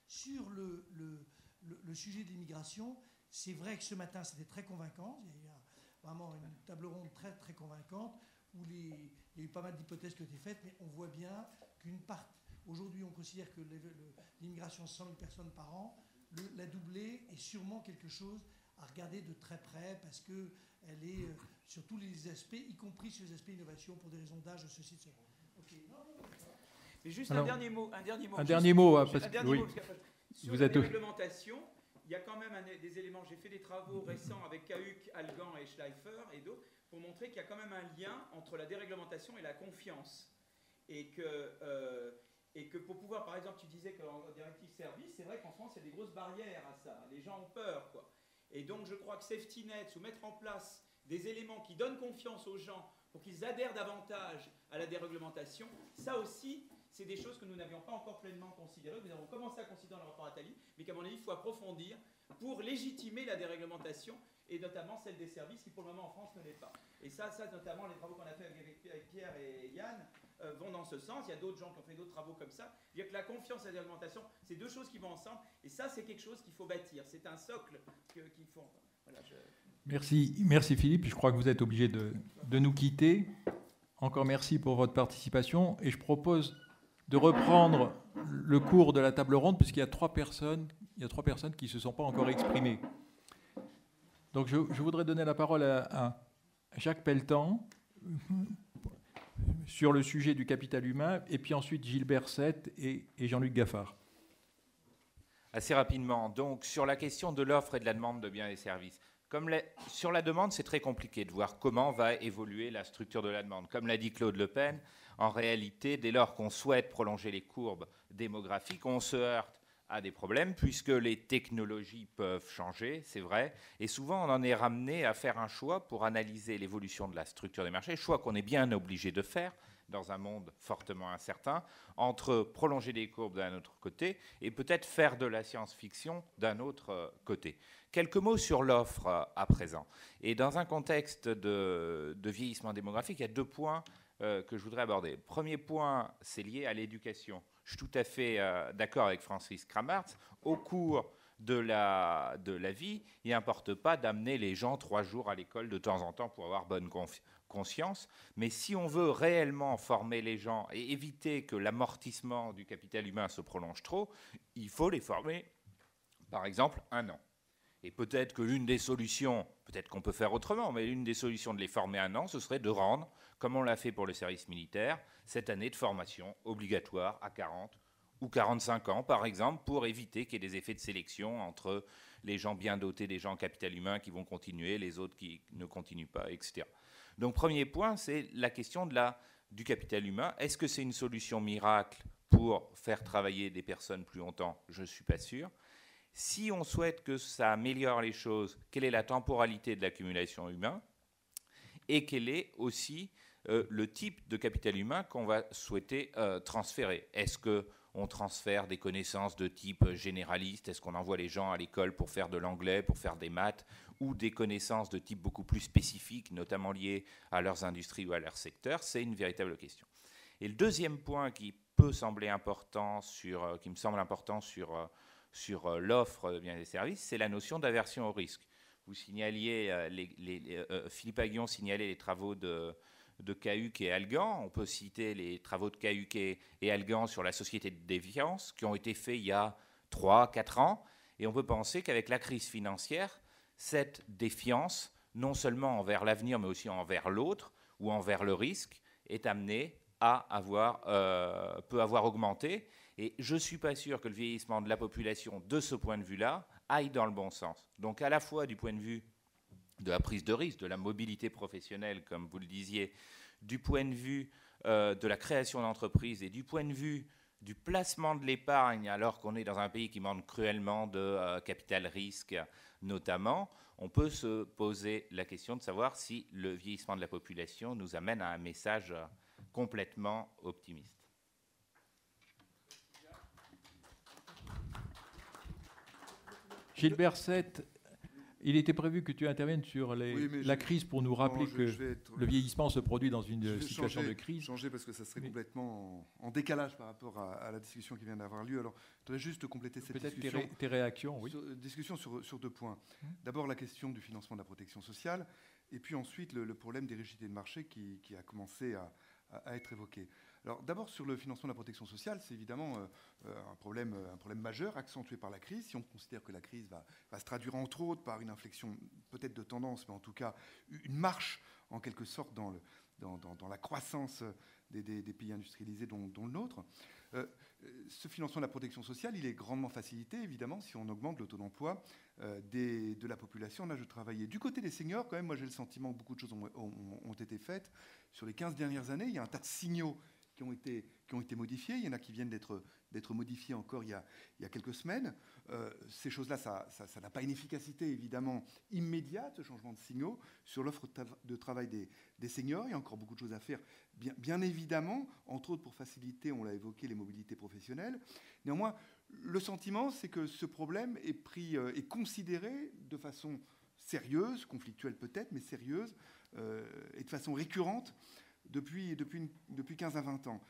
Sur le sujet de l'immigration, c'est vrai que ce matin c'était très convaincant, il y a vraiment une table ronde très très convaincante où il y a eu pas mal d'hypothèses qui ont été faites, mais on voit bien qu'une part, aujourd'hui on considère que l'immigration 100 000 personnes par an, la doublée est sûrement quelque chose à regarder de très près parce qu'elle est sur tous les aspects, y compris sur les aspects innovation pour des raisons d'âge, de ceci, de cela. Okay. Mais juste Alors, un dernier mot. Parce que oui, sur vous la êtes réglementation, il y a quand même des éléments. J'ai fait des travaux récents avec Cahuc, Algan et Schleifer et d'autres pour montrer qu'il y a quand même un lien entre la déréglementation et la confiance. Et que pour pouvoir, par exemple, tu disais qu'en directive service, c'est vrai qu'en France, il y a des grosses barrières à ça. Les gens ont peur, quoi. Et donc, je crois que safety net, ou mettre en place des éléments qui donnent confiance aux gens pour qu'ils adhèrent davantage à la déréglementation, ça aussi, c'est des choses que nous n'avions pas encore pleinement considérées. Nous avons commencé à considérer dans le rapport Attali, mais qu'à mon avis, il faut approfondir pour légitimer la déréglementation, et notamment celle des services qui, pour le moment, en France, ne l'est pas. Et ça, notamment, les travaux qu'on a fait avec Pierre et Yann vont dans ce sens. Il y a d'autres gens qui ont fait d'autres travaux comme ça. C'est-à-dire que la confiance et la déréglementation, c'est deux choses qui vont ensemble. Et ça, c'est quelque chose qu'il faut bâtir. C'est un socle qu'il faut... Voilà, Merci Philippe. Je crois que vous êtes obligé de nous quitter. Encore merci pour votre participation. Et je propose de reprendre le cours de la table ronde, puisqu'il y a trois personnes qui ne se sont pas encore exprimées. Donc je voudrais donner la parole à Jacques Pelletan sur le sujet du capital humain, et puis ensuite Gilbert Sette et Jean-Luc Gaffard. Assez rapidement, donc sur la question de l'offre et de la demande de biens et services. Sur la demande, c'est très compliqué de voir comment va évoluer la structure de la demande. Comme l'a dit Claude Le Pen, en réalité, dès lors qu'on souhaite prolonger les courbes démographiques, on se heurte à des problèmes puisque les technologies peuvent changer, c'est vrai, et souvent on en est ramené à faire un choix pour analyser l'évolution de la structure des marchés, choix qu'on est bien obligé de faire dans un monde fortement incertain, entre prolonger les courbes d'un autre côté et peut-être faire de la science-fiction d'un autre côté. Quelques mots sur l'offre à présent. Et dans un contexte de vieillissement démographique, il y a 2 points que je voudrais aborder. Premier point, c'est lié à l'éducation. Je suis tout à fait d'accord avec Francis Kramartz. Au cours de la vie, il n'importe pas d'amener les gens 3 jours à l'école de temps en temps pour avoir bonne conscience. Mais si on veut réellement former les gens et éviter que l'amortissement du capital humain se prolonge trop, il faut les former, par exemple, 1 an. Et peut-être que l'une des solutions, peut-être qu'on peut faire autrement, mais l'une des solutions de les former 1 an, ce serait de rendre, comme on l'a fait pour le service militaire, cette année de formation obligatoire à 40 ou 45 ans, par exemple, pour éviter qu'il y ait des effets de sélection entre les gens bien dotés, des gens en capital humain qui vont continuer, les autres qui ne continuent pas, etc. Donc, premier point, c'est la question du capital humain. Est-ce que c'est une solution miracle pour faire travailler des personnes plus longtemps? Je ne suis pas sûr. Si on souhaite que ça améliore les choses, quelle est la temporalité de l'accumulation humaine et quel est aussi le type de capital humain qu'on va souhaiter transférer? Est-ce qu'on transfère des connaissances de type généraliste? Est-ce qu'on envoie les gens à l'école pour faire de l'anglais, pour faire des maths, ou des connaissances de type beaucoup plus spécifique, notamment liées à leurs industries ou à leur secteur? C'est une véritable question. Et le deuxième point qui me semble important sur l'offre de biens et services, c'est la notion d'aversion au risque. Vous signaliez, Philippe Aguillon signalait les travaux de Cahuc et Algan. On peut citer les travaux de Cahuc et Algan sur la société de défiance qui ont été faits il y a 3-4 ans. Et on peut penser qu'avec la crise financière, cette défiance, non seulement envers l'avenir, mais aussi envers l'autre ou envers le risque, est amenée à peut avoir augmenté. Et je ne suis pas sûr que le vieillissement de la population, de ce point de vue-là, aille dans le bon sens. Donc à la fois du point de vue de la prise de risque, de la mobilité professionnelle, comme vous le disiez, du point de vue de la création d'entreprises et du point de vue du placement de l'épargne, alors qu'on est dans un pays qui manque cruellement de capital risque notamment, on peut se poser la question de savoir si le vieillissement de la population nous amène à un message complètement optimiste. Gilbert Sette, il était prévu que tu interviennes sur la crise pour nous rappeler que le vieillissement se produit dans une situation de crise. Changer parce que ça serait complètement en décalage par rapport à la discussion qui vient d'avoir lieu. Alors, je voudrais juste compléter cette discussion. Peut-être tes réactions, oui. Discussion sur 2 points. D'abord, la question du financement de la protection sociale, et puis ensuite le problème des rigidités de marché qui a commencé à être évoqué. Alors d'abord sur le financement de la protection sociale, c'est évidemment un problème majeur accentué par la crise. Si on considère que la crise va se traduire entre autres par une inflexion peut-être de tendance, mais en tout cas une marche en quelque sorte dans la croissance des pays industrialisés dont le nôtre. Ce financement de la protection sociale, il est grandement facilité évidemment si on augmente le taux d'emploi de la population en âge de travailler. Du côté des seniors, quand même, moi j'ai le sentiment que beaucoup de choses ont été faites. Sur les 15 dernières années, il y a un tas de signaux qui ont été modifiés. Il y en a qui viennent d'être modifiés encore il y a quelques semaines. Ces choses-là, ça n'a pas une efficacité évidemment immédiate, ce changement de signaux, sur l'offre de travail des seniors. Il y a encore beaucoup de choses à faire, bien évidemment, entre autres pour faciliter, on l'a évoqué, les mobilités professionnelles. Néanmoins, le sentiment, c'est que ce problème est considéré de façon sérieuse, conflictuelle peut-être, mais sérieuse, et de façon récurrente, depuis 15 à 20 ans.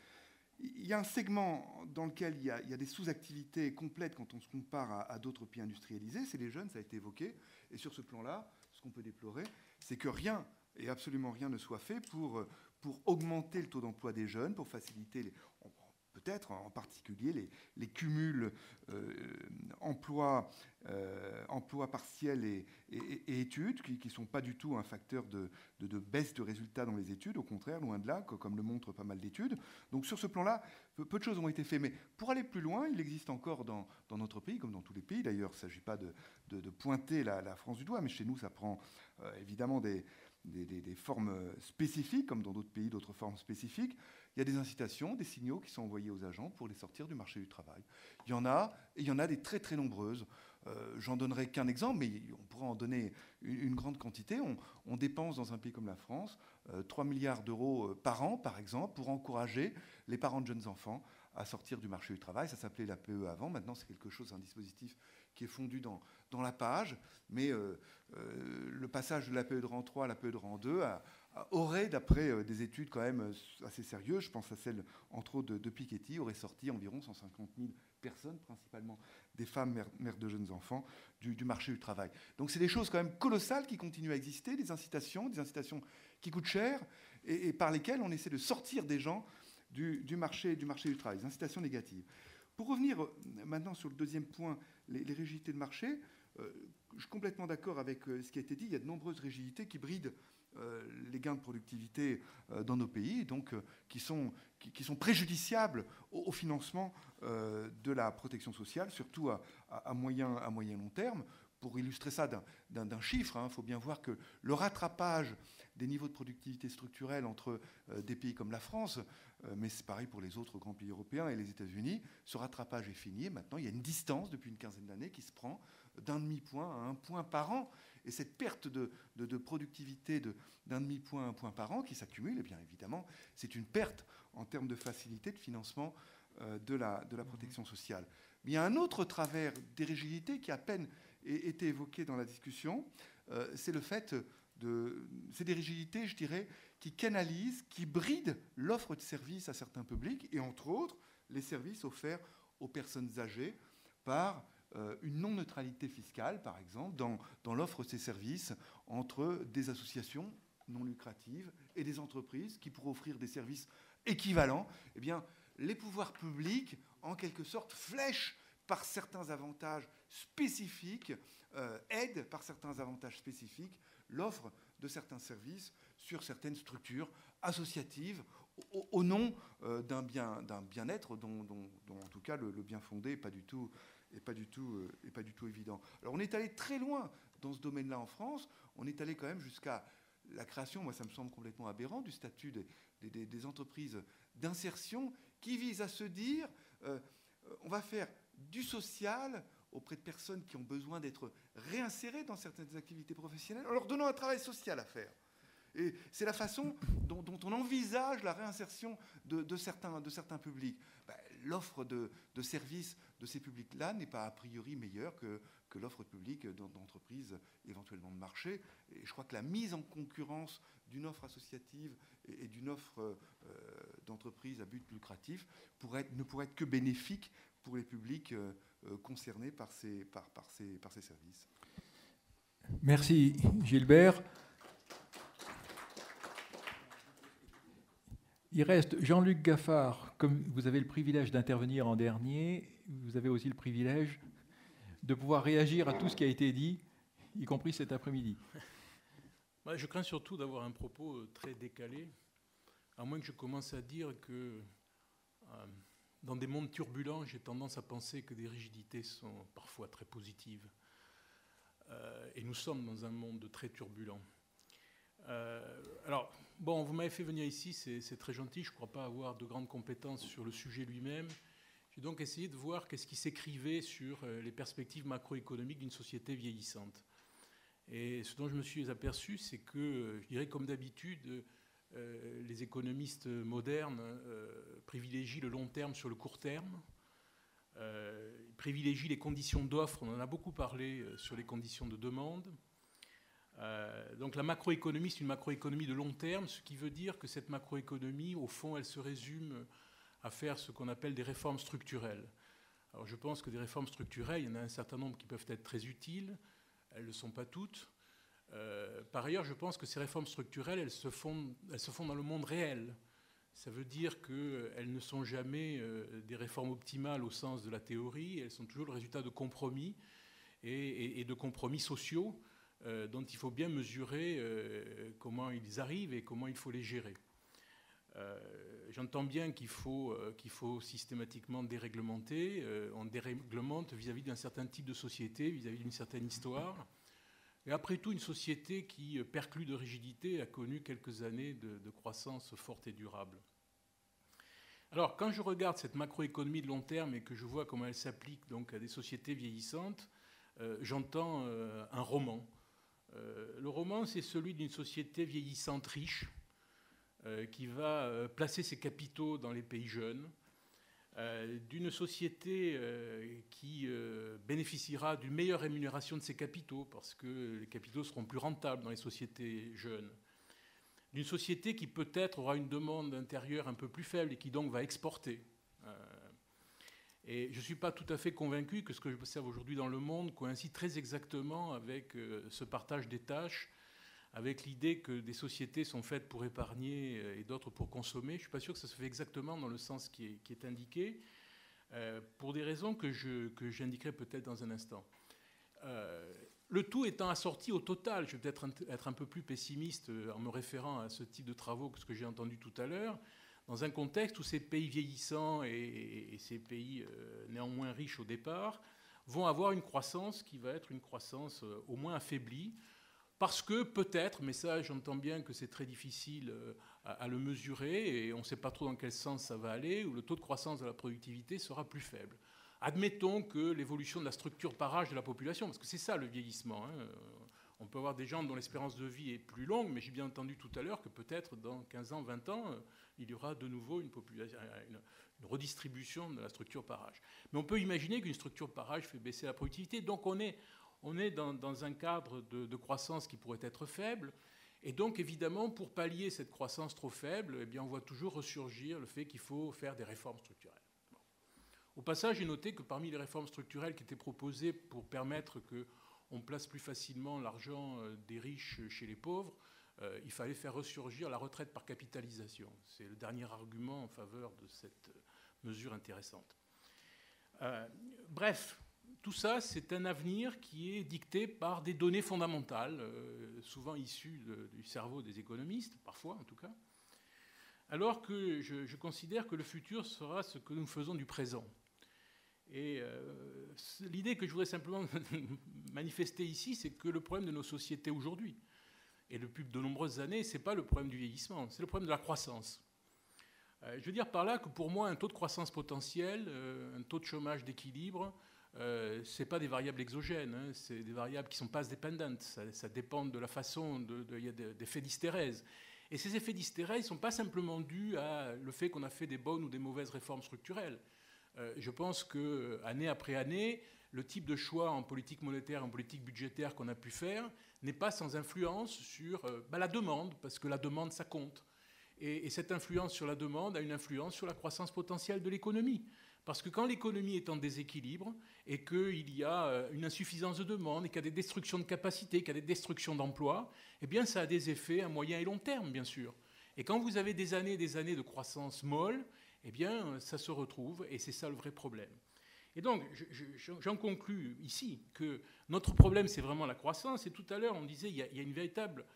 Il y a un segment dans lequel il y a des sous-activités complètes quand on se compare à d'autres pays industrialisés, c'est les jeunes, ça a été évoqué. Et sur ce plan-là, ce qu'on peut déplorer, c'est que rien, et absolument rien ne soit fait pour augmenter le taux d'emploi des jeunes, pour faciliter peut-être en particulier les cumuls emploi partiel et études, qui ne sont pas du tout un facteur de baisse de résultats dans les études, au contraire, loin de là, comme le montrent pas mal d'études. Donc sur ce plan-là, peu de choses ont été faites. Mais pour aller plus loin, il existe encore dans notre pays, comme dans tous les pays d'ailleurs, il ne s'agit pas de pointer la France du doigt, mais chez nous, ça prend évidemment des formes spécifiques, comme dans d'autres pays, d'autres formes spécifiques. Il y a des incitations, des signaux qui sont envoyés aux agents pour les sortir du marché du travail. Il y en a, et il y en a des très très nombreuses. J'en donnerai qu'un exemple, mais on pourra en donner une grande quantité. On dépense dans un pays comme la France 3 milliards d'euros par an, par exemple, pour encourager les parents de jeunes enfants à sortir du marché du travail. Ça s'appelait l'APE avant, maintenant c'est quelque chose, un dispositif qui est fondu dans la page, mais le passage de l'APE de rang 3 à l'APE de rang 2 aurait, d'après des études quand même assez sérieuses, je pense à celle entre autres de Piketty, aurait sorti environ 150 000 personnes, principalement des femmes mères de jeunes enfants, du marché du travail. Donc c'est des choses quand même colossales qui continuent à exister, des incitations qui coûtent cher et par lesquelles on essaie de sortir des gens du marché du travail, des incitations négatives. Pour revenir maintenant sur le deuxième point, les rigidités de marché, je suis complètement d'accord avec ce qui a été dit. Il y a de nombreuses rigidités qui brident les gains de productivité dans nos pays, et donc qui sont préjudiciables au financement de la protection sociale, surtout à moyen long terme. Pour illustrer ça d'un chiffre, il faut bien voir que le rattrapage des niveaux de productivité structurelle entre des pays comme la France, mais c'est pareil pour les autres grands pays européens et les États-Unis, ce rattrapage est fini. Maintenant, il y a une distance depuis une quinzaine d'années qui se prend d'un demi-point à 1 point par an. Et cette perte de productivité d'un demi-point à 1 point par an qui s'accumule, eh bien évidemment, c'est une perte en termes de facilité de financement de la protection sociale. Mais il y a un autre travers des rigidités qui a à peine été évoqué dans la discussion, c'est le fait c'est des rigidités, je dirais, qui canalisent, qui brident l'offre de services à certains publics, et entre autres, les services offerts aux personnes âgées par une non-neutralité fiscale, par exemple, dans l'offre de ces services entre des associations non lucratives et des entreprises qui pourraient offrir des services équivalents. Eh bien, les pouvoirs publics, en quelque sorte, flèchent par certains avantages spécifiques, aident par certains avantages spécifiques l'offre de certains services sur certaines structures associatives au nom d'un bien-être dont en tout cas le bien fondé n'est pas du tout évident. Alors on est allé très loin dans ce domaine-là en France. On est allé quand même jusqu'à la création, moi ça me semble complètement aberrant, du statut des entreprises d'insertion qui vise à se dire on va faire du social auprès de personnes qui ont besoin d'être réinsérées dans certaines activités professionnelles en leur donnant un travail social à faire. Et c'est la façon dont on envisage la réinsertion de certains publics. L'offre de services de ces publics-là n'est pas a priori meilleure que l'offre publique d'entreprises éventuellement de marché. Et je crois que la mise en concurrence d'une offre associative et d'une offre d'entreprise à but lucratif ne pourrait être que bénéfique pour les publics concernés par ces services. Merci Gilbert. Il reste Jean-Luc Gaffard. Comme vous avez le privilège d'intervenir en dernier, vous avez aussi le privilège de pouvoir réagir à tout ce qui a été dit, y compris cet après-midi. Je crains surtout d'avoir un propos très décalé, à moins que je commence à dire que dans des mondes turbulents, j'ai tendance à penser que des rigidités sont parfois très positives. Et nous sommes dans un monde très turbulent. Alors, bon, vous m'avez fait venir ici, c'est très gentil, je ne crois pas avoir de grandes compétences sur le sujet lui-même. J'ai donc essayé de voir qu'est-ce qui s'écrivait sur les perspectives macroéconomiques d'une société vieillissante. Et ce dont je me suis aperçu, c'est que, je dirais comme d'habitude, les économistes modernes privilégient le long terme sur le court terme, privilégient les conditions d'offre, on en a beaucoup parlé sur les conditions de demande. Donc la macroéconomie, c'est une macroéconomie de long terme, ce qui veut dire que cette macroéconomie, au fond, elle se résume à faire ce qu'on appelle des réformes structurelles. Alors je pense que des réformes structurelles, il y en a un certain nombre qui peuvent être très utiles, elles ne le sont pas toutes. Par ailleurs, je pense que ces réformes structurelles, elles se font dans le monde réel. Ça veut dire qu'elles ne sont jamais des réformes optimales au sens de la théorie, elles sont toujours le résultat de compromis et de compromis sociaux dont il faut bien mesurer comment ils arrivent et comment il faut les gérer. J'entends bien qu'il faut systématiquement déréglementer. On déréglemente vis-à-vis d'un certain type de société, vis-à-vis d'une certaine histoire. Et après tout, une société qui perclue de rigidité a connu quelques années de croissance forte et durable. Alors, quand je regarde cette macroéconomie de long terme et que je vois comment elle s'applique donc à des sociétés vieillissantes, j'entends un roman. Le roman, c'est celui d'une société vieillissante riche qui va placer ses capitaux dans les pays jeunes, d'une société qui bénéficiera d'une meilleure rémunération de ses capitaux parce que les capitaux seront plus rentables dans les sociétés jeunes, d'une société qui peut-être aura une demande intérieure un peu plus faible et qui donc va exporter. Et je ne suis pas tout à fait convaincu que ce que j'observe aujourd'hui dans le monde coïncide très exactement avec ce partage des tâches, avec l'idée que des sociétés sont faites pour épargner et d'autres pour consommer. Je ne suis pas sûr que ça se fait exactement dans le sens qui est indiqué, pour des raisons que j'indiquerai peut-être dans un instant. Le tout étant assorti au total, je vais peut-être être un peu plus pessimiste en me référant à ce type de travaux que ce que j'ai entendu tout à l'heure, dans un contexte où ces pays vieillissants et ces pays néanmoins riches au départ vont avoir une croissance qui va être une croissance au moins affaiblie, parce que peut-être, mais ça j'entends bien que c'est très difficile à le mesurer et on ne sait pas trop dans quel sens ça va aller, où le taux de croissance de la productivité sera plus faible. Admettons que l'évolution de la structure par âge de la population, parce que c'est ça le vieillissement, on peut avoir des gens dont l'espérance de vie est plus longue, mais j'ai bien entendu tout à l'heure que peut-être dans 15 ans, 20 ans, il y aura de nouveau une redistribution de la structure par âge. Mais on peut imaginer qu'une structure par âge fait baisser la productivité, donc on est dans un cadre de croissance qui pourrait être faible, et donc évidemment, pour pallier cette croissance trop faible, eh bien, on voit toujours ressurgir le fait qu'il faut faire des réformes structurelles. Bon. Au passage, j'ai noté que parmi les réformes structurelles qui étaient proposées pour permettre qu'on place plus facilement l'argent des riches chez les pauvres, il fallait faire ressurgir la retraite par capitalisation. C'est le dernier argument en faveur de cette mesure intéressante. Bref, tout ça, c'est un avenir qui est dicté par des données fondamentales, souvent issues du cerveau des économistes, parfois en tout cas, alors que je considère que le futur sera ce que nous faisons du présent. Et l'idée que je voudrais simplement manifester ici, c'est que le problème de nos sociétés aujourd'hui, et depuis de nombreuses années, ce n'est pas le problème du vieillissement, c'est le problème de la croissance. Je veux dire par là que pour moi, un taux de croissance potentiel, un taux de chômage d'équilibre, ce n'est pas des variables exogènes, hein, c'est des variables qui ne sont pas dépendants. Ça dépend de la façon, il y a des effets d'hystérèse. Et ces effets d'hystérèse ne sont pas simplement dus à le fait qu'on a fait des bonnes ou des mauvaises réformes structurelles. Je pense qu'année après année, le type de choix en politique monétaire, en politique budgétaire qu'on a pu faire n'est pas sans influence sur la demande, parce que la demande, ça compte. Et cette influence sur la demande a une influence sur la croissance potentielle de l'économie. Parce que quand l'économie est en déséquilibre et qu'il y a une insuffisance de demande et qu'il y a des destructions de capacités, qu'il y a des destructions d'emplois, eh bien ça a des effets à moyen et long terme, bien sûr. Et quand vous avez des années de croissance molle, eh bien ça se retrouve et c'est ça le vrai problème. Et donc, j'en conclus ici que notre problème, c'est vraiment la croissance. Et tout à l'heure, on disait qu'il y a une véritable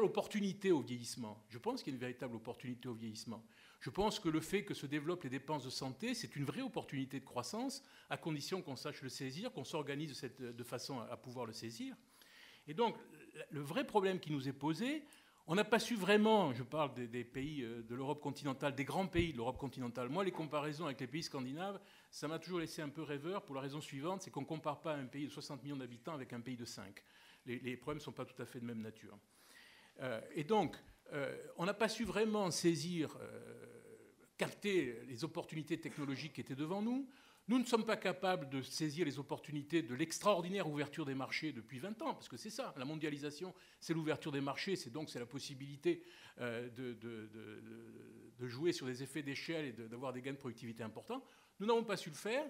opportunité au vieillissement. Je pense qu'il y a une véritable opportunité au vieillissement. Je pense que le fait que se développent les dépenses de santé, c'est une vraie opportunité de croissance, à condition qu'on sache le saisir, qu'on s'organise de façon à pouvoir le saisir. Et donc, le vrai problème qui nous est posé, on n'a pas su vraiment, je parle des pays de l'Europe continentale, des grands pays de l'Europe continentale. Moi, les comparaisons avec les pays scandinaves, ça m'a toujours laissé un peu rêveur pour la raison suivante, c'est qu'on ne compare pas un pays de 60 millions d'habitants avec un pays de 5. Les problèmes ne sont pas tout à fait de même nature. Et donc, on n'a pas su vraiment saisir, capter les opportunités technologiques qui étaient devant nous. Nous ne sommes pas capables de saisir les opportunités de l'extraordinaire ouverture des marchés depuis 20 ans, parce que c'est ça, la mondialisation, c'est l'ouverture des marchés, c'est la possibilité de jouer sur des effets d'échelle et d'avoir des gains de productivité importants. Nous n'avons pas su le faire.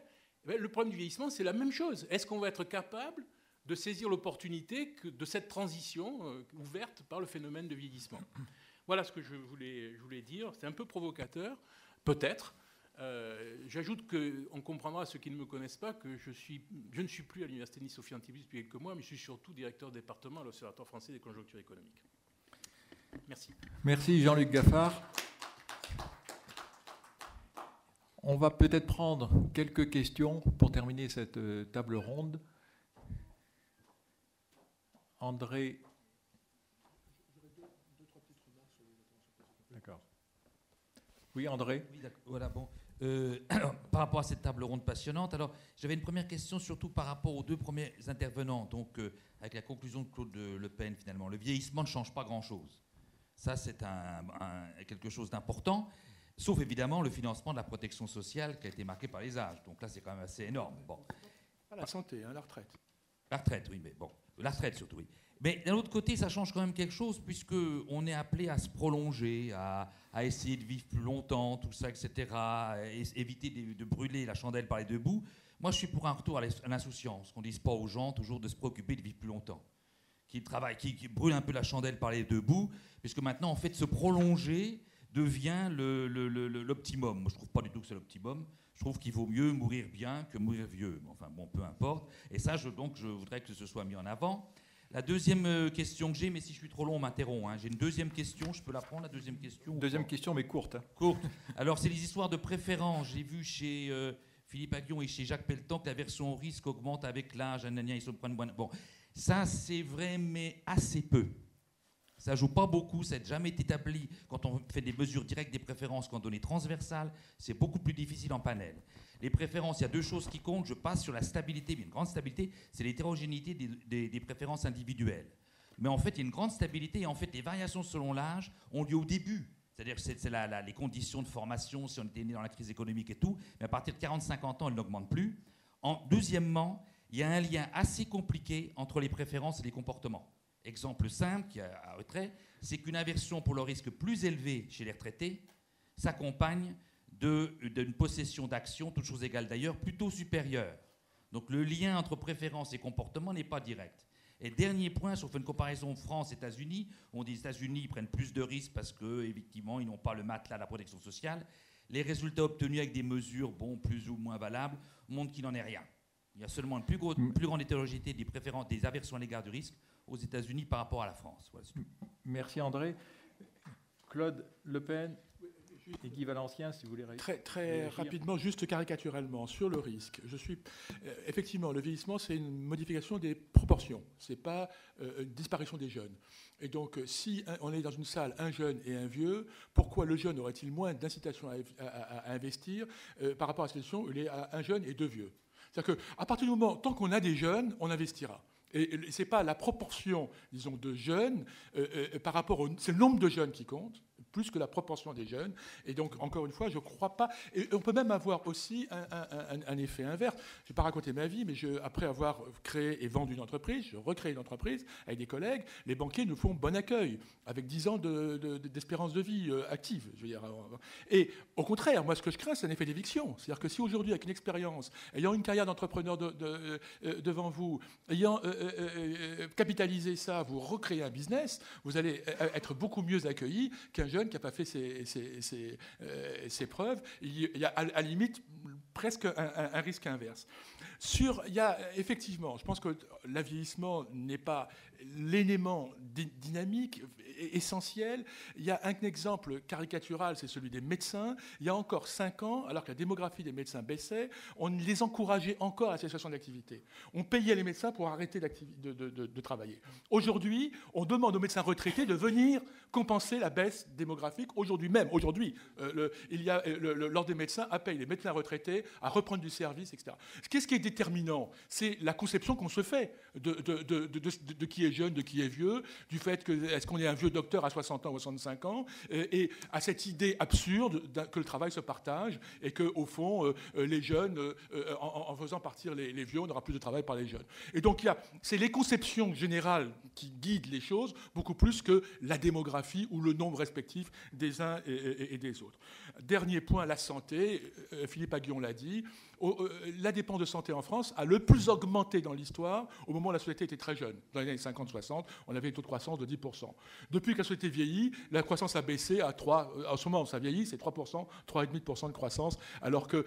Le problème du vieillissement, c'est la même chose. Est-ce qu'on va être capable de saisir l'opportunité de cette transition ouverte par le phénomène de vieillissement? Voilà ce que je voulais dire. C'est un peu provocateur, peut-être. J'ajoute qu'on comprendra, ceux qui ne me connaissent pas, que je ne suis plus à l'Université de Nice-Sophie Antipolis depuis quelques mois, mais je suis surtout directeur de département à l'Observatoire français des conjonctures économiques. Merci. Merci Jean-Luc Gaffard. On va peut-être prendre quelques questions pour terminer cette table ronde. André. D'accord. Oui, André. Oui, voilà, bon. Par rapport à cette table ronde passionnante, alors j'avais une première question surtout par rapport aux deux premiers intervenants. Donc, avec la conclusion de Claude Le Pen, finalement, le vieillissement ne change pas grand-chose. Ça, c'est quelque chose d'important, sauf évidemment le financement de la protection sociale qui a été marqué par les âges. Donc là, c'est quand même assez énorme. Bon. Pas la santé, la retraite. La retraite, oui, mais bon. La retraite surtout, oui. Mais d'un autre côté, ça change quand même quelque chose, puisqu'on est appelé à se prolonger, à essayer de vivre plus longtemps, tout ça, etc., éviter de brûler la chandelle par les deux bouts. Moi, je suis pour un retour à l'insouciance, qu'on ne dise pas aux gens toujours de se préoccuper de vivre plus longtemps, qui brûlent un peu la chandelle par les deux bouts, puisque maintenant, en fait, se prolonger devient l'optimum. Moi, je ne trouve pas du tout que c'est l'optimum. Je trouve qu'il vaut mieux mourir bien que mourir vieux. Enfin, bon, peu importe. Et ça, je voudrais que ce soit mis en avant. La deuxième question que j'ai, mais si je suis trop long, on m'interrompt. Hein. J'ai une deuxième question, je peux la prendre, la deuxième question? Deuxième question, mais courte. Courte. Alors, c'est les histoires de préférence. J'ai vu chez Philippe Aguillon et chez Jacques Pelletan que la version au risque augmente avec l'âge. Bon, ça, c'est vrai, mais assez peu. Ça ne joue pas beaucoup, ça n'a jamais été établi quand on fait des mesures directes des préférences, quand on est transversal, c'est beaucoup plus difficile en panel. Les préférences, il y a deux choses qui comptent, je passe sur la stabilité, mais une grande stabilité, c'est l'hétérogénéité des préférences individuelles. Mais en fait, il y a une grande stabilité, et en fait, les variations selon l'âge ont lieu au début. C'est-à-dire que c'est les conditions de formation, si on était né dans la crise économique et tout, mais à partir de 40-50 ans, elles n'augmentent plus. Deuxièmement, il y a un lien assez compliqué entre les préférences et les comportements. Exemple simple, qui a un retrait, c'est qu'une aversion pour le risque plus élevé chez les retraités s'accompagne d'une possession d'actions, toutes choses égales d'ailleurs, plutôt supérieure. Donc le lien entre préférence et comportement n'est pas direct. Et dernier point, si on fait une comparaison France-États-Unis, on dit que les États-Unis prennent plus de risques parce qu'effectivement, ils n'ont pas le matelas de la protection sociale. Les résultats obtenus avec des mesures plus ou moins valables montrent qu'il n'en est rien. Il y a seulement une plus grande hétérogénéité des préférences, des aversions à l'égard du risque aux États-Unis par rapport à la France. Voilà. Merci André. Claude Le Pen. Et Guy Valencien, si vous voulez Très rapidement, juste caricaturellement, sur le risque. Effectivement, le vieillissement, c'est une modification des proportions. Ce n'est pas une disparition des jeunes. Et donc, si on est dans une salle, un jeune et un vieux, pourquoi le jeune aurait-il moins d'incitation à investir par rapport à la situation où il est à un jeune et deux vieux? C'est-à-dire qu'à partir du moment, tant qu'on a des jeunes, on investira. Et ce n'est pas la proportion, disons, de jeunes par rapport au... C'est le nombre de jeunes qui compte, plus que la proportion des jeunes. Et donc, encore une fois, je ne crois pas... Et on peut même avoir aussi un effet inverse. Je ne vais pas raconter ma vie, mais après avoir créé et vendu une entreprise, je recrée une entreprise avec des collègues. Les banquiers nous font bon accueil, avec 10 ans d'espérance de vie active. Je veux dire. Et au contraire, moi, ce que je crains, c'est un effet d'éviction. C'est-à-dire que si aujourd'hui, avec une expérience, ayant une carrière d'entrepreneur devant vous, ayant capitalisé ça, vous recréez un business, vous allez être beaucoup mieux accueilli qu'un jeune qui n'a pas fait ses preuves. Il y a à la limite presque un risque inverse. Il y a effectivement, je pense que l'avieillissement n'est pas l'élément dynamique essentiel. Il y a un exemple caricatural, c'est celui des médecins. Il y a encore 5 ans, alors que la démographie des médecins baissait, on les encourageait encore à la cessation d'activité. On payait les médecins pour arrêter de travailler. Aujourd'hui, on demande aux médecins retraités de venir compenser la baisse démographique. Aujourd'hui, l'Ordre des médecins appelle les médecins retraités à reprendre du service, etc. Qu'est-ce qui est déterminant? C'est la conception qu'on se fait de qui est jeune, de qui est vieux, du fait que est-ce qu'on est un vieux docteur à 60 ans ou 65 ans, et à cette idée absurde que le travail se partage et qu'au fond, les jeunes, en faisant partir les vieux, on n'aura plus de travail par les jeunes. Et donc, c'est les conceptions générales qui guident les choses, beaucoup plus que la démographie ou le nombre respectif des uns et des autres. Dernier point, la santé. Philippe Aghion l'a dit. La dépense de santé en France a le plus augmenté dans l'histoire au moment où la société était très jeune. Dans les années 50-60, on avait un taux de croissance de 10%. Depuis que la société vieillit, la croissance a baissé à 3%. En ce moment où ça vieillit, c'est 3%, 3,5% de croissance. Alors que,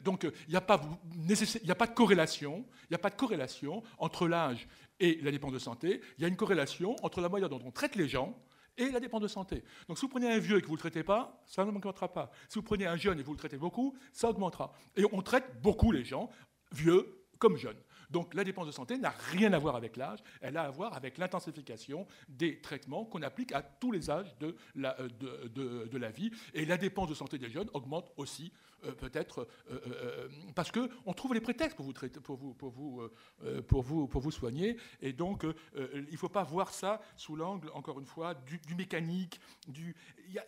donc, il n'y a pas de corrélation. Il n'y a pas de corrélation entre l'âge et la dépense de santé. Il y a une corrélation entre la manière dont on traite les gens et la dépense de santé. Donc si vous prenez un vieux et que vous ne le traitez pas, ça n'augmentera pas. Si vous prenez un jeune et que vous le traitez beaucoup, ça augmentera. Et on traite beaucoup les gens, vieux comme jeunes. Donc la dépense de santé n'a rien à voir avec l'âge, elle a à voir avec l'intensification des traitements qu'on applique à tous les âges de la vie. Et la dépense de santé des jeunes augmente aussi, peut-être parce qu'on trouve les prétextes pour vous soigner. Et donc il ne faut pas voir ça sous l'angle, encore une fois, du mécanique. Il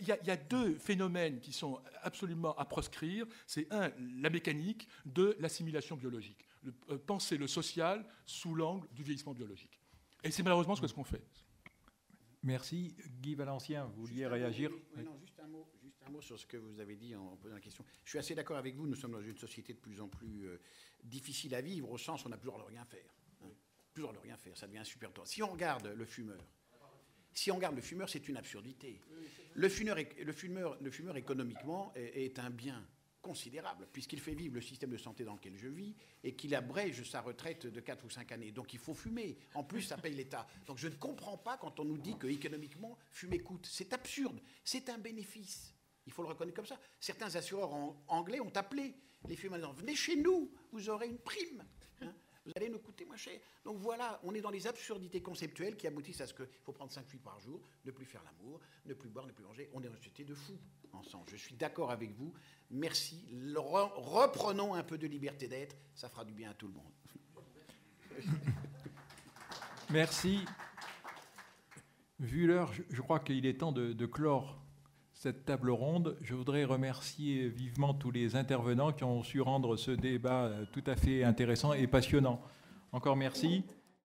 y a deux phénomènes qui sont absolument à proscrire. C'est la mécanique, l'assimilation biologique. Penser le social sous l'angle du vieillissement biologique. Et c'est malheureusement ce qu'on fait. Merci. Guy Valencien, vous vouliez réagir? Oui, non, juste un mot sur ce que vous avez dit en posant la question. Je suis assez d'accord avec vous, nous sommes dans une société de plus en plus difficile à vivre, au sens où on n'a plus le droit de rien faire. Plus le droit de rien faire, ça devient insupportable. Si on regarde le fumeur, c'est une absurdité. Le fumeur économiquement est un bien considérable, puisqu'il fait vivre le système de santé dans lequel je vis et qu'il abrège sa retraite de 4 ou 5 années. Donc il faut fumer. En plus, ça paye l'État. Donc je ne comprends pas quand on nous dit qu'économiquement, fumer coûte. C'est absurde. C'est un bénéfice. Il faut le reconnaître comme ça. Certains assureurs anglais ont appelé les fumeurs en disant « Venez chez nous, vous aurez une prime. Vous allez nous coûter moins cher. » Donc voilà, on est dans les absurdités conceptuelles qui aboutissent à ce qu'il faut prendre 5 fuites par jour, ne plus faire l'amour, ne plus boire, ne plus manger. On est dans une société de fous ensemble. Je suis d'accord avec vous. Merci. Reprenons un peu de liberté d'être. Ça fera du bien à tout le monde. Merci. Vu l'heure, je crois qu'il est temps de clore cette table ronde. Je voudrais remercier vivement tous les intervenants qui ont su rendre ce débat tout à fait intéressant et passionnant. Encore merci.